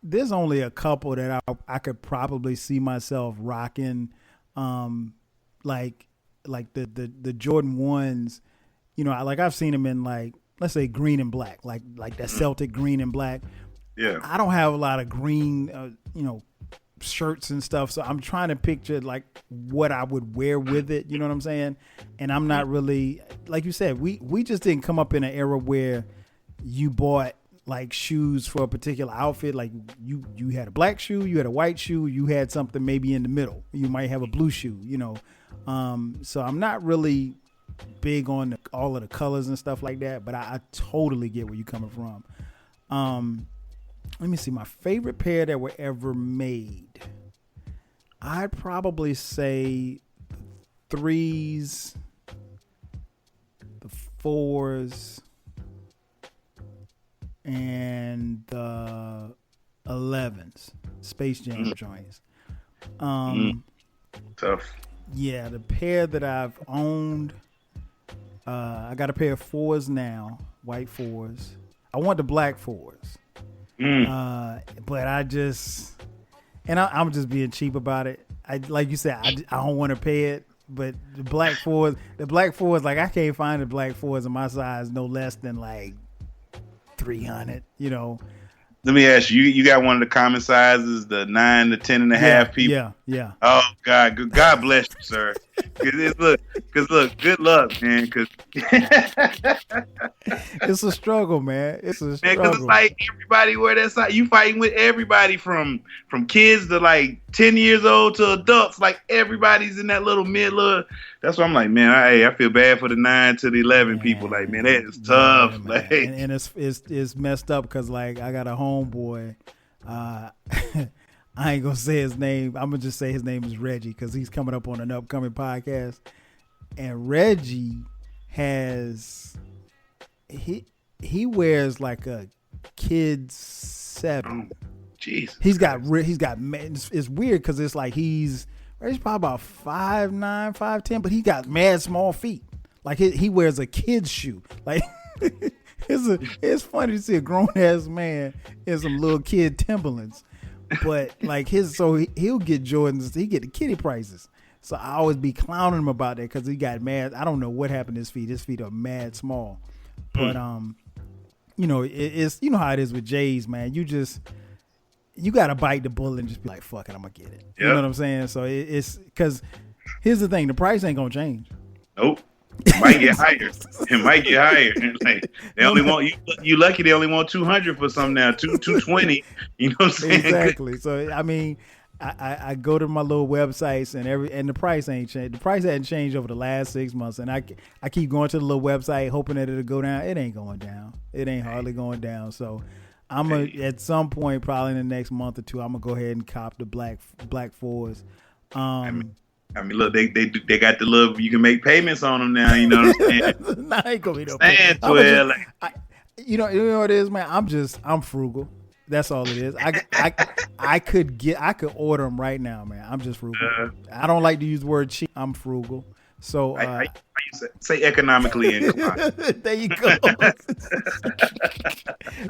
there's only a couple that I could probably see myself rocking, like the Jordan 1s. You know, like I've seen them in, like, let's say green and black, like that Celtic green and black. Yeah. I don't have a lot of green, shirts and stuff, so I'm trying to picture like what I would wear with it. You know what I'm saying? And I'm not really, like you said, we just didn't come up in an era where you bought like shoes for a particular outfit. Like you had a black shoe, you had a white shoe, you had something maybe in the middle. You might have a blue shoe. So I'm not really big on all of the colors and stuff like that, but I totally get where you're coming from. Let me see, my favorite pair that were ever made. I'd probably say the 3s, the 4s, and the 11s, Space Jam joints. Tough. Yeah, the pair that I've owned, I got a pair of 4s now, white 4s. I want the black 4s. But I'm just being cheap about it. Like you said, I don't want to pay it. But the black 4s, like, I can't find the black 4s in my size no less than like $300. Let me ask you. You got one of the common sizes, the 9 to 10 and a half people. Yeah. Oh God, God bless you, sir. Cause look, good luck, man. Cause it's a struggle, man. It's a struggle. Cause it's like everybody wear that size. You fighting with everybody from kids to like 10 years old to adults. Like everybody's in that little That's why I'm like, man, I feel bad for the 9 to the 11 people. Like, man, that is tough. Yeah, like, and it's messed up because like I got a homeboy. I ain't gonna say his name. I'm gonna just say his name is Reggie because he's coming up on an upcoming podcast. And Reggie he wears like a kid 7. Jeez. He's got it's weird because it's like he's probably about 5'9", 5'10", but he got mad small feet. Like he wears a kid's shoe. Like it's funny to see a grown ass man in some little kid Timberlands. But like he'll get Jordans, he get the kiddie prices. So I always be clowning him about that because he got mad. I don't know what happened to his feet. His feet are mad small. But you know, it's you know how it is with J's, man. You gotta bite the bullet and just be like, fuck it, I'm gonna get it. You know what I'm saying? So it's because here's the thing, the price ain't gonna change. Nope. It might get higher. It might get higher. Like they only want you lucky they only want 200 for something now, 220. You know what I'm saying? Exactly. So I mean, I go to my little websites and the price ain't changed. The price hadn't changed over the last 6 months, and I keep going to the little website hoping that it'll go down. It ain't going down. It ain't hardly going down. So I'm at some point, probably in the next month or two, I'm gonna go ahead and cop the black 4s. I mean, look, they got the little. You can make payments on them now. You know what I'm saying? Nah, ain't gonna be no payment. You know what it is, man. I'm frugal. That's all it is. I could order them right now, man. I'm just frugal. I don't like to use the word cheap. I'm frugal. So I say economically inclined. There you go.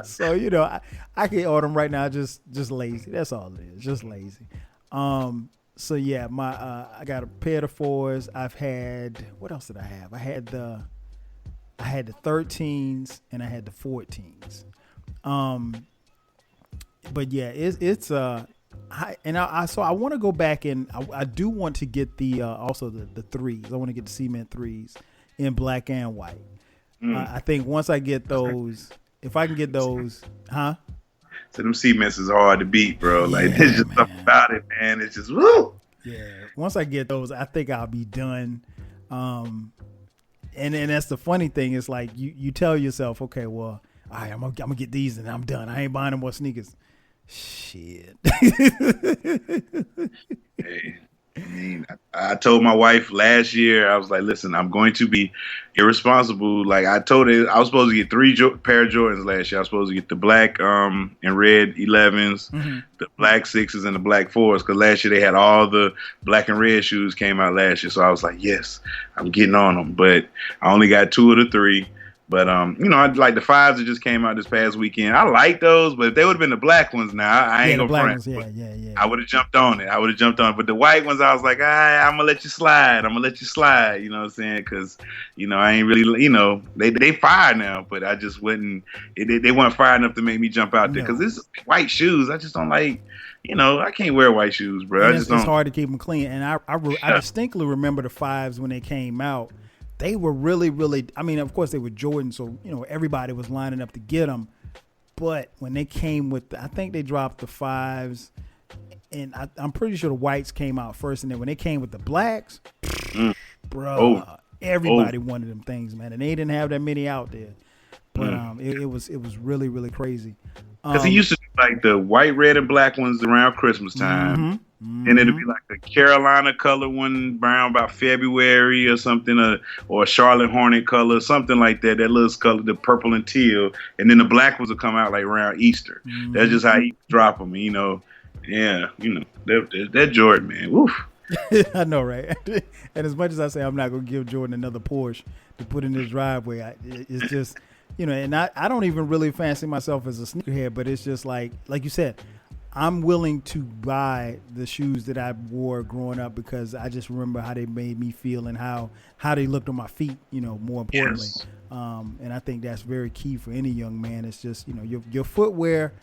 So you know, I can order them right now. Just lazy. That's all it is. Just lazy. So yeah, I got a pair of 4s. I've had, what else did I have? I had the 13s and I had the 14s. But yeah, so I want to go back and I do want to get the also the 3s. I want to get the cement 3s in black and white. I think once I get those, if I can get those, So them cements is hard to beat, bro. Like there's just something about it, man. It's just woo. Yeah. Once I get those, I think I'll be done. And that's the funny thing. It's like you tell yourself, okay, well, all right, I'm gonna get these and I'm done. I ain't buying no more sneakers. Shit. Hey, I mean, I told my wife last year, I was like, listen, I'm going to be irresponsible. Like I told her, I was supposed to get 3 pair of Jordans last year. I was supposed to get the black and red 11s, the black 6s, and the black 4s. Because last year they had all the black and red shoes came out last year. So I was like, yes, I'm getting on them. But I only got 2 of the 3. But, you know, I like the 5s that just came out this past weekend. I like those, but if they would have been the black ones now, I ain't gonna front. Yeah. I would have jumped on it. But the white ones, I was like, I'm going to let you slide. You know what I'm saying? Because, you know, I ain't really, you know, they fire now, but I just wouldn't, they weren't fire enough to make me jump out there. Because it's white shoes. I just don't like, you know, I can't wear white shoes, bro. It's hard to keep them clean. And I distinctly remember the 5s when they came out. They were really, really, I mean, of course they were Jordan, so, you know, everybody was lining up to get them. But when they came with, I think they dropped the 5s, and I'm pretty sure the whites came out first. And then when they came with the blacks, everybody wanted them things, man. And they didn't have that many out there. But it was really, really crazy. Because he used to do like the white, red, and black ones around Christmas time. And it'd be like a Carolina color one around about February or something, or a Charlotte Hornet color, something like that. That little color, the purple and teal. And then the black ones will come out like around Easter. That's just how he drop them, you know. Yeah, you know, that Jordan, man. Woof. I know, right? And as much as I say I'm not going to give Jordan another Porsche to put in his driveway, it's just, you know, and I don't even really fancy myself as a sneakerhead, but it's just like you said, I'm willing to buy the shoes that I wore growing up because I just remember how they made me feel and how they looked on my feet, you know, more importantly. And I think that's very key for any young man. It's just, you know, your footwear,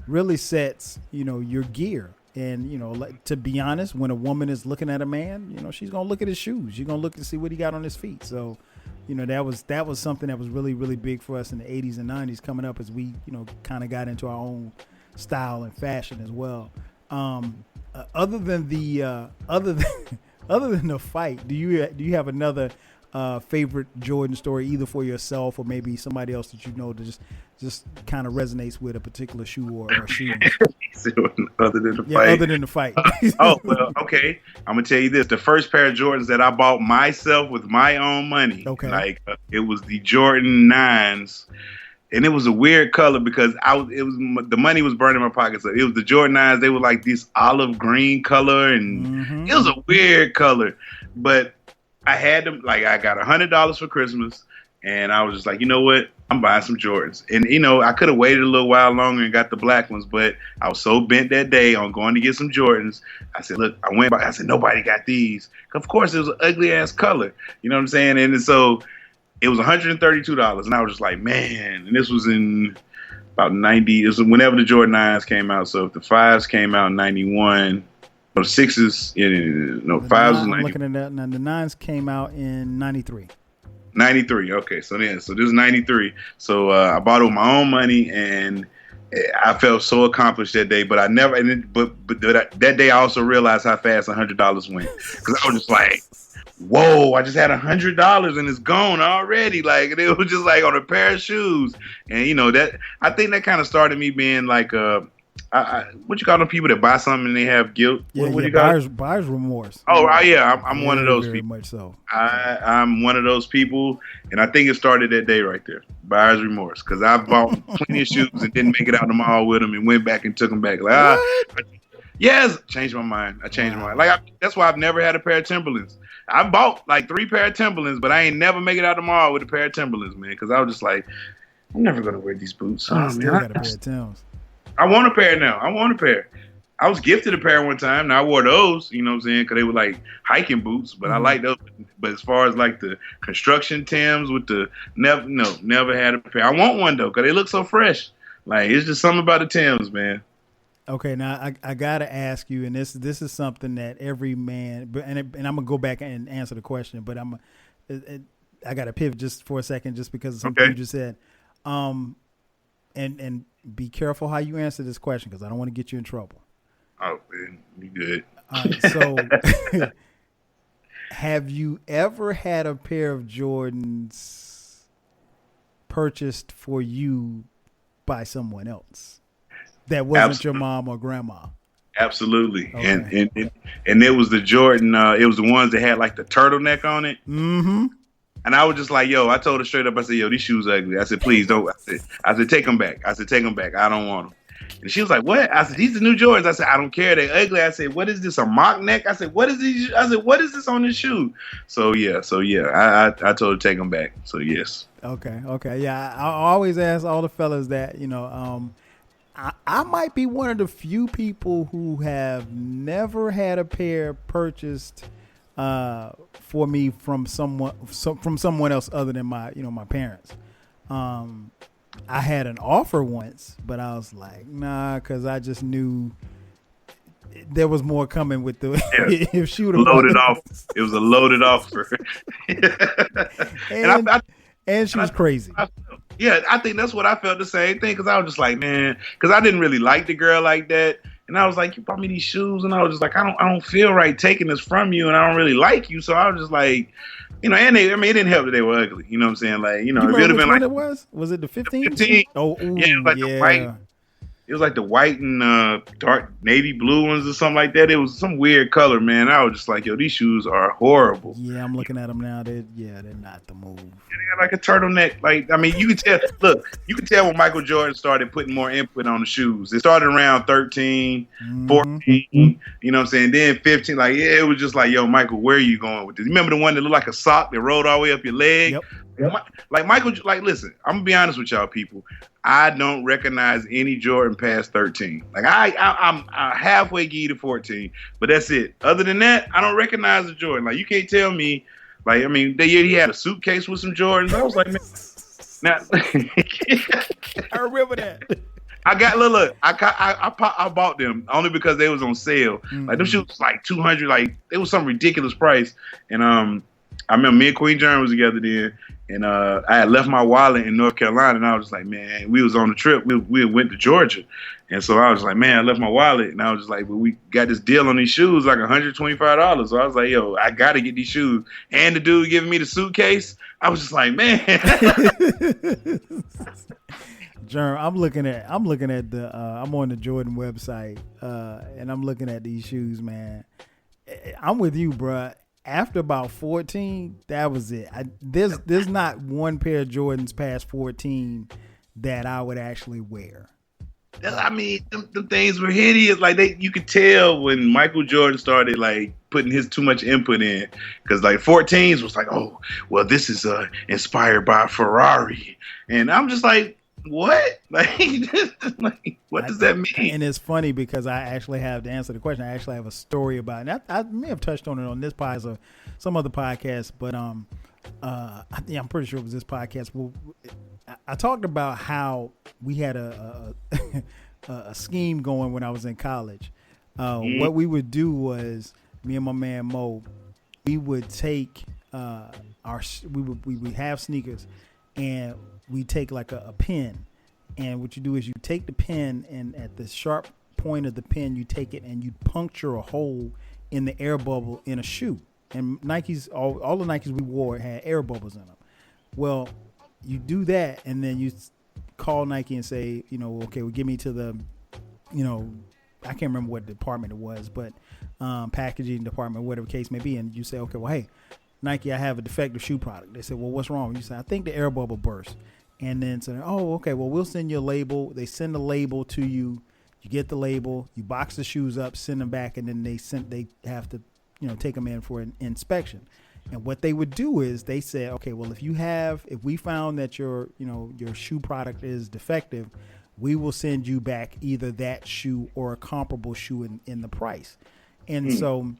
really sets, your gear. And, to be honest, when a woman is looking at a man, she's going to look at his shoes. She's going to look to see what he got on his feet. So, that was something that was really, really big for us in the 80s and 90s coming up as we, kind of got into our own style and fashion as well. Other than the fight, do you have another favorite Jordan story, either for yourself or maybe somebody else that that just kind of resonates with a particular shoe or shoes? Other than the fight. Other than the fight. Oh, well, okay. I'm gonna tell you this: the first pair of Jordans that I bought myself with my own money, it was the Jordan 9s. And it was a weird color because the money was burning my pockets. So it was the Jordan 9s. They were like this olive green color, and it was a weird color. But I had them, I got $100 for Christmas, and I was just like, you know what? I'm buying some Jordans. And, I could have waited a little while longer and got the black ones, but I was so bent that day on going to get some Jordans. I said, look, I said, nobody got these. Of course, it was an ugly ass color. You know what I'm saying? And so it was $132, and I was just like, man. And this was in about 90. It was whenever the Jordan 9s came out. So if the 5s came out in 91, or 6s, 5s was 90. I'm looking at that now. The 9s came out in 93. 93. Okay, so this is 93. So I bought it with my own money, and I felt so accomplished that day. But I never. That day I also realized how fast $100 went, because I was just like, whoa, I just had $100 and it's gone already. It was just like on a pair of shoes. And that, I think that kind of started me being like what you call them people that buy something and they have guilt? What you call buyer's remorse. Oh, yeah, I'm one of those very people. Much so. I'm one of those people, and I think it started that day right there. Buyer's remorse, because I bought plenty of shoes and didn't make it out the mall with them and went back and took them back. Yes, changed my mind. I changed my mind. That's why I've never had a pair of Timberlands. I bought 3 pair of Timberlands, but I ain't never make it out the mall with a pair of Timberlands, man, because I was just like, I'm never gonna wear these boots. I still got a pair of Timbs. I want a pair now. I want a pair. I was gifted a pair one time. Now I wore those, you know what I'm saying, because they were hiking boots, but I like those. But as far as the construction Timbs with the never had a pair. I want one though, because they look so fresh. It's just something about the Timbs, man. Okay, now I gotta ask you, and this is something that every man, and I'm gonna go back and answer the question, but I gotta pivot just for a second, just because of something you just said, and be careful how you answer this question, because I don't want to get you in trouble. Oh, man, you good? All right, so have you ever had a pair of Jordans purchased for you by someone else that wasn't your mom or grandma? Absolutely. Okay. And it was the Jordan, it was the ones that had the turtleneck on it. Mm-hmm. And I was just like, I told her straight up, I said, these shoes ugly. I said, please don't. I said, take them back. I said, take them back. I don't want them. And she was like, what? I said, these are new Jordans. I said, I don't care. They're ugly. I said, what is this, a mock neck? I said, what is these? I said, what is this on this shoe? So yeah. I told her to take them back. So yes. Okay. Yeah, I always ask all the fellas that, I might be one of the few people who have never had a pair purchased for me from someone else other than my parents. I had an offer once, but I was like, nah, because I just knew there was more coming with the if she would have loaded off. It was a loaded offer. and she was crazy. I think that's what I felt, the same thing, because I was just like, man, because I didn't really like the girl like that. And I was like, you bought me these shoes, and I was just like, I don't feel right taking this from you, and I don't really like you. So I was just like, and it didn't help that they were ugly. You know what I'm saying? If it would have been it was it the 15? 15. Oh, ooh, yeah, it was the white. It was like the white and dark navy blue ones or something like that. It was some weird color, man. I was just like, yo, these shoes are horrible. Yeah, I'm looking at them now. They're not the move. They got a turtleneck. You can tell. Look, you can tell when Michael Jordan started putting more input on the shoes. It started around 13, 14. You know what I'm saying? Then 15. It was just like, yo, Michael, where are you going with this? You remember the one that looked like a sock that rolled all the way up your leg? Yep. Michael, listen, I'm gonna be honest with y'all people. I don't recognize any Jordan past 13. I'm halfway gear to 14, but that's it. Other than that, I don't recognize the Jordan. You can't tell me. The year he had a suitcase with some Jordans, I was like, man. Now, I remember that. I got look. I bought them only because they was on sale. Mm-hmm. Like them shoes was like $200. Like it was some ridiculous price. And I remember me and Queen Jerm was together then, and I had left my wallet in North Carolina, and I was just like, man, we was on the trip. We went to Georgia, and so I was like, man, I left my wallet, and I was just like, well, we got this deal on these shoes, like $125. So I was like, yo, I gotta get these shoes. And the dude giving me the suitcase, I was just like, man. Jerm, I'm looking at I'm on the Jordan website, and I'm looking at these shoes, man. I'm with you, bruh. After about 14, that was it. There's not one pair of Jordans past 14 that I would actually wear. I mean, them things were hideous. Like you could tell when Michael Jordan started like putting his too much input in, because like 14s was like, oh, well, this is inspired by Ferrari, and I'm just like, what? Like, what does that mean? And it's funny because I actually have to answer the question. I actually have a story about it. I may have touched on it on this podcast or some other podcast, but I'm pretty sure it was this podcast. Well, I talked about how we had a scheme going when I was in college. What we would do was, me and my man Mo, we would take we would have sneakers, and we take like a pen, and what you do is you take the pen, and at the sharp point of the pen, you take it and you puncture a hole in the air bubble in a shoe. And Nikes, all the Nikes we wore had air bubbles in them. Well, you do that, and then you call Nike and say, okay, well, give me to the, I can't remember what department it was, but packaging department, whatever case may be, and you say, okay, well, hey, Nike, I have a defective shoe product. They said, well, what's wrong? You say, I think the air bubble burst. And then say, oh, okay, well, we'll send you a label. They send a label to you. You get the label. You box the shoes up, send them back, and then they have to, take them in for an inspection. And what they would do is they said, okay, well, if we found that your shoe product is defective, we will send you back either that shoe or a comparable shoe in the price. And so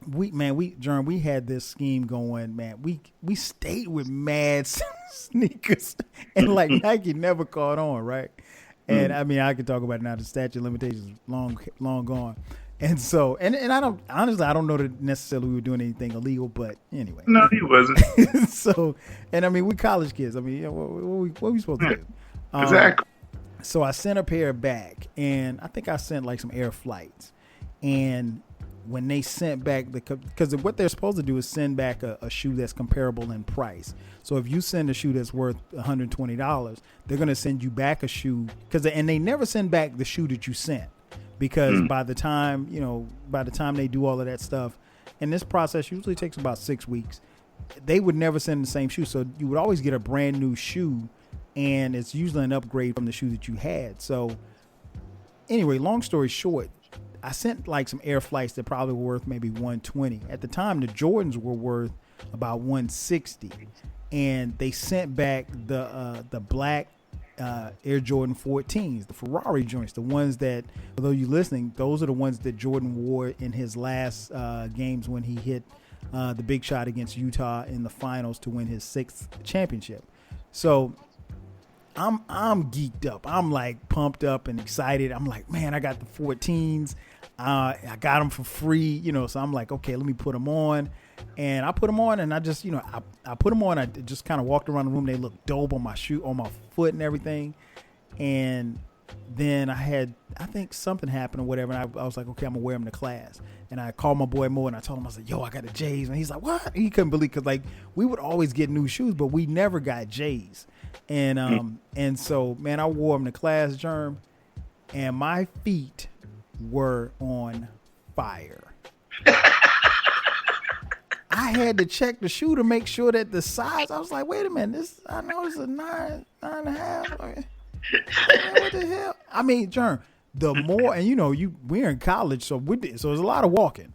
Jerm, we had this scheme going, man. We stayed with mad sneakers, and like Nike never caught on, right? And I mean, I could talk about it now. The statute of limitations is long gone. And so, and I don't know that necessarily we were doing anything illegal, but anyway. No, he wasn't. So, and I mean, we college kids. I mean, what are we supposed to do? Exactly. So I sent a pair back, and I think I sent like some Air Flights, and when they sent back because what they're supposed to do is send back a shoe that's comparable in price. So if you send a shoe that's worth $120, they're going to send you back a shoe and they never send back the shoe that you sent, because by the time they do all of that stuff, and this process usually takes about 6 weeks, they would never send the same shoe. So you would always get a brand new shoe, and it's usually an upgrade from the shoe that you had. So anyway, long story short, I sent like some Air Flights that probably were worth maybe $120. At the time, the Jordans were worth about $160, and they sent back the black Air Jordan 14s, the Ferrari joints, the ones that, although you're listening, those are the ones that Jordan wore in his last games when he hit the big shot against Utah in the finals to win his 6th championship. So I'm geeked up. I'm like pumped up and excited. I'm like, man, I got the 14s. I got them for free, so I'm like, okay, let me put them on. And I put them on, and I just, I put them on. I just kind of walked around the room. They looked dope on my shoe, on my foot and everything. And then I think something happened or whatever. And I was like, okay, I'm going to wear them to class. And I called my boy Mo, and I told him, I was like, yo, I got the J's. And he's like, what? He couldn't believe, because like we would always get new shoes, but we never got J's. And so, man, I wore them to class, Jerm, and my feet were on fire. I had to check the shoe to make sure that the size, I was like, wait a minute, I know it's a 9.5. What the hell? I mean, Jerm, the more, and we're in college, so there's a lot of walking.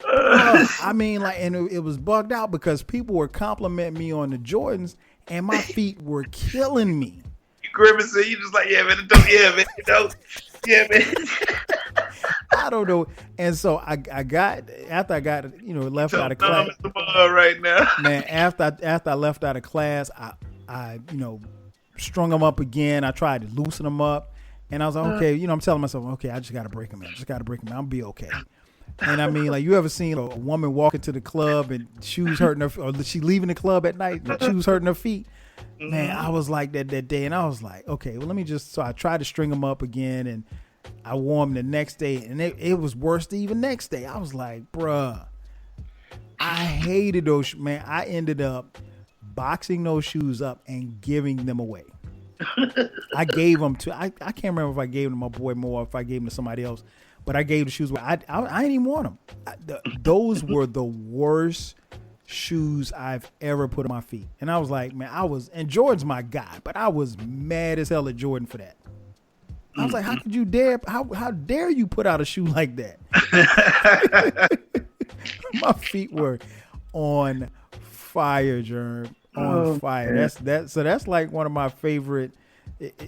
I mean, like, and it was bugged out because people were complimenting me on the Jordans, and my feet were killing me. You grimacing, you just like, yeah, man, yeah, man. I don't know. And so I got left out of class right now. Man, after I left out of class, I strung them up again. I tried to loosen them up, And I was like, okay, I'm telling myself, okay, I just got to break them in. I'll be okay. And I mean, like, you ever seen a woman walk into the club and shoes hurting her, or she leaving the club at night, and shoes hurting her feet? Man, I was like that day, and I was like, okay, well, so I tried to string them up again, and I wore them the next day, and it was worse the even next day. I was like, bruh, I hated those, man. I ended up boxing those shoes up and giving them away. I gave them to, I can't remember if I gave them to my boy Moore or if I gave them to somebody else, but I gave the shoes away. I didn't even want them. Those were the worst shoes I've ever put on my feet. And I was like, man, and Jordan's my guy, but I was mad as hell at Jordan for that. I was like, how could you how dare you put out a shoe like that? My feet were on fire, Jerm. On fire. Man. That's like one of my favorite,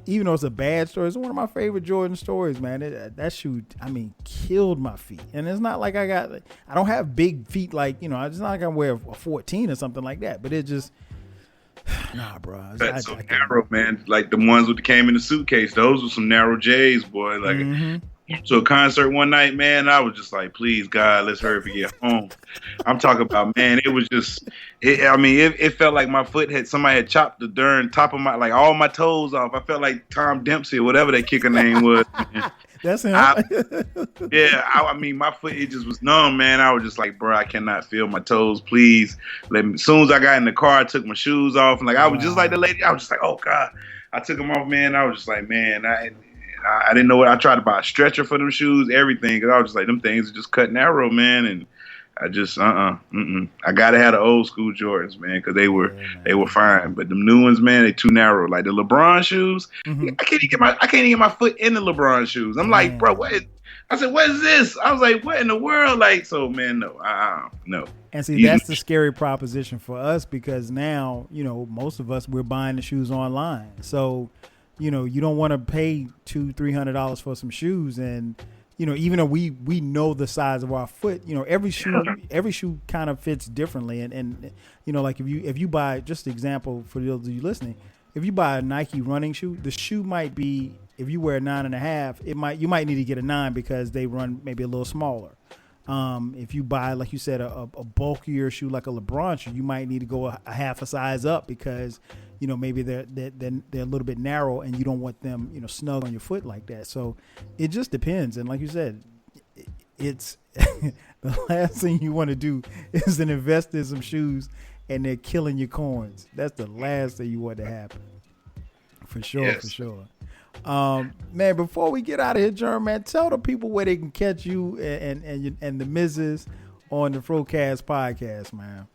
even though it's a bad story, it's one of my favorite Jordan stories, man. That shoe, I mean, killed my feet. And it's not like I don't have big feet like, it's not like I wear a 14 or something like that, but it just, nah, bro. That's so narrow, man. Like the ones that came in the suitcase, those were some narrow J's, boy. Like, to a concert one night, man, I was just like, please, God, let's hurry up and get home. I'm talking about, man, it was just, it felt like my foot somebody had chopped the darn top of like all my toes off. I felt like Tom Dempsey or whatever that kicker name was. That's him. I mean, my foot, it just was numb, man. I was just like, bro, I cannot feel my toes. Please let me. As soon as I got in the car, I took my shoes off. And like, I was just like the lady. I was just like, oh, God. I took them off, man. I was just like, man, I didn't know what. I tried to buy a stretcher for them shoes, everything. Because I was just like, them things are just cut narrow, man. And I just, I got to have the old school Jordans, man, because they were fine. But them new ones, man, they too narrow. Like the LeBron shoes, I can't even get my foot in the LeBron shoes. I'm like, bro, what? I said, what is this? I was like, what in the world? Like, so, man, no. And see, that's the scary proposition for us because now, most of us, we're buying the shoes online. So, you don't want to pay $200-$300 for some shoes. And, even though we know the size of our foot, every shoe kind of fits differently. And like if you buy, just example for those of you listening, if you buy a Nike running shoe, the shoe might be, if you wear a 9.5, you might need to get a 9 because they run maybe a little smaller. If you buy, like you said, a bulkier shoe like a LeBron shoe, you might need to go a half a size up because maybe they're a little bit narrow and you don't want them snug on your foot like that. So it just depends. And like you said, it's the last thing you want to do is to invest in some shoes and they're killing your coins. That's the last thing you want to happen. For sure, yes. For sure. Man, before we get out of here, Jerm, man, tell the people where they can catch you and the Mrs. on the Frocast podcast, man.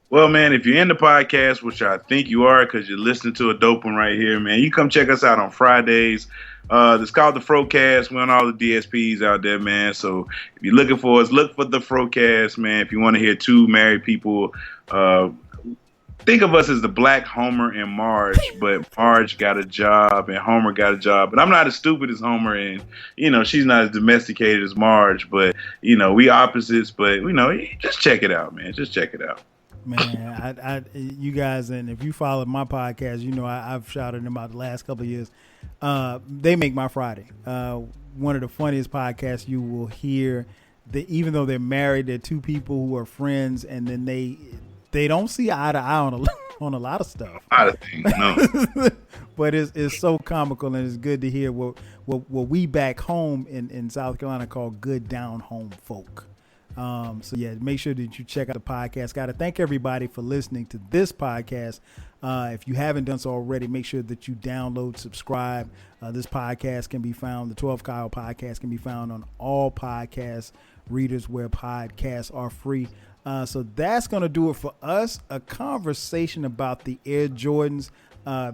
Well, man, if you're in the podcast, which I think you are because you're listening to a dope one right here, man, you come check us out on Fridays. It's called the Frocast. We're on all the DSPs out there, man. So if you're looking for us, look for the Frocast, man. If you want to hear two married people, think of us as the Black Homer and Marge, but Marge got a job and Homer got a job. But I'm not as stupid as Homer, and she's not as domesticated as Marge. But we opposites. But just check it out, man. Just check it out. Man, you guys, and if you follow my podcast, I've shouted them out the last couple of years. They make my Friday. One of the funniest podcasts you will hear. Even though they're married, they're two people who are friends, and then they don't see eye to eye on a lot of stuff. A lot of things, no. But it's so comical, and it's good to hear what we back home in South Carolina call good down home folk. So yeah, make sure that you check out the podcast. Got to thank everybody for listening to this podcast. If you haven't done so already, make sure that you download, subscribe. This podcast can be found, the 12 Kyle podcast can be found on all podcast readers where podcasts are free. So that's going to do it for us. A conversation about the Air Jordans.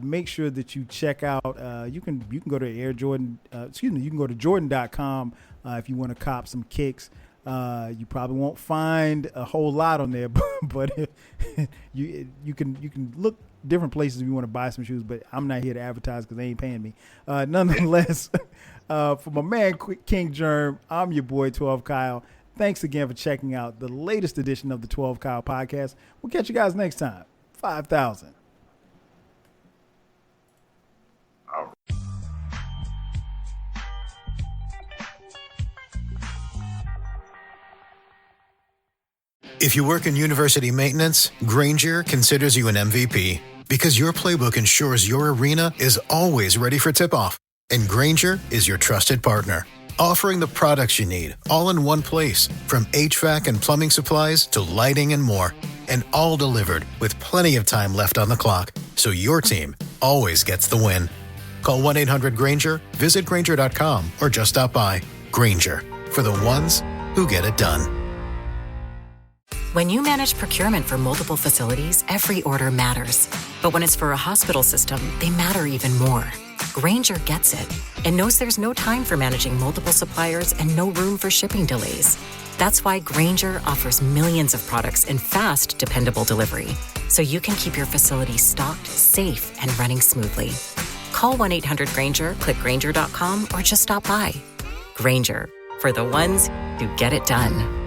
Make sure that you check out, you can go to Air Jordan, you can go to Jordan.com if you want to cop some kicks. You probably won't find a whole lot on there, but you can look different places if you want to buy some shoes, but I'm not here to advertise because they ain't paying me. Nonetheless, for my man King Jerm, I'm your boy 12 Kyle. Thanks again for checking out the latest edition of the 12 Kyle podcast. We'll catch you guys next time. 5,000. If you work in university maintenance, Granger considers you an MVP because your playbook ensures your arena is always ready for tip-off. And Granger is your trusted partner, offering the products you need all in one place, from HVAC and plumbing supplies to lighting and more, and all delivered with plenty of time left on the clock, so your team always gets the win. Call 1-800-GRANGER, visit Granger.com, or just stop by. Granger, for the ones who get it done. When you manage procurement for multiple facilities, every order matters. But when it's for a hospital system, they matter even more. Granger gets it and knows there's no time for managing multiple suppliers and no room for shipping delays. That's why Granger offers millions of products in fast, dependable delivery, so you can keep your facility stocked, safe, and running smoothly. Call 1-800-GRANGER, click Granger.com, or just stop by. Granger, for the ones who get it done.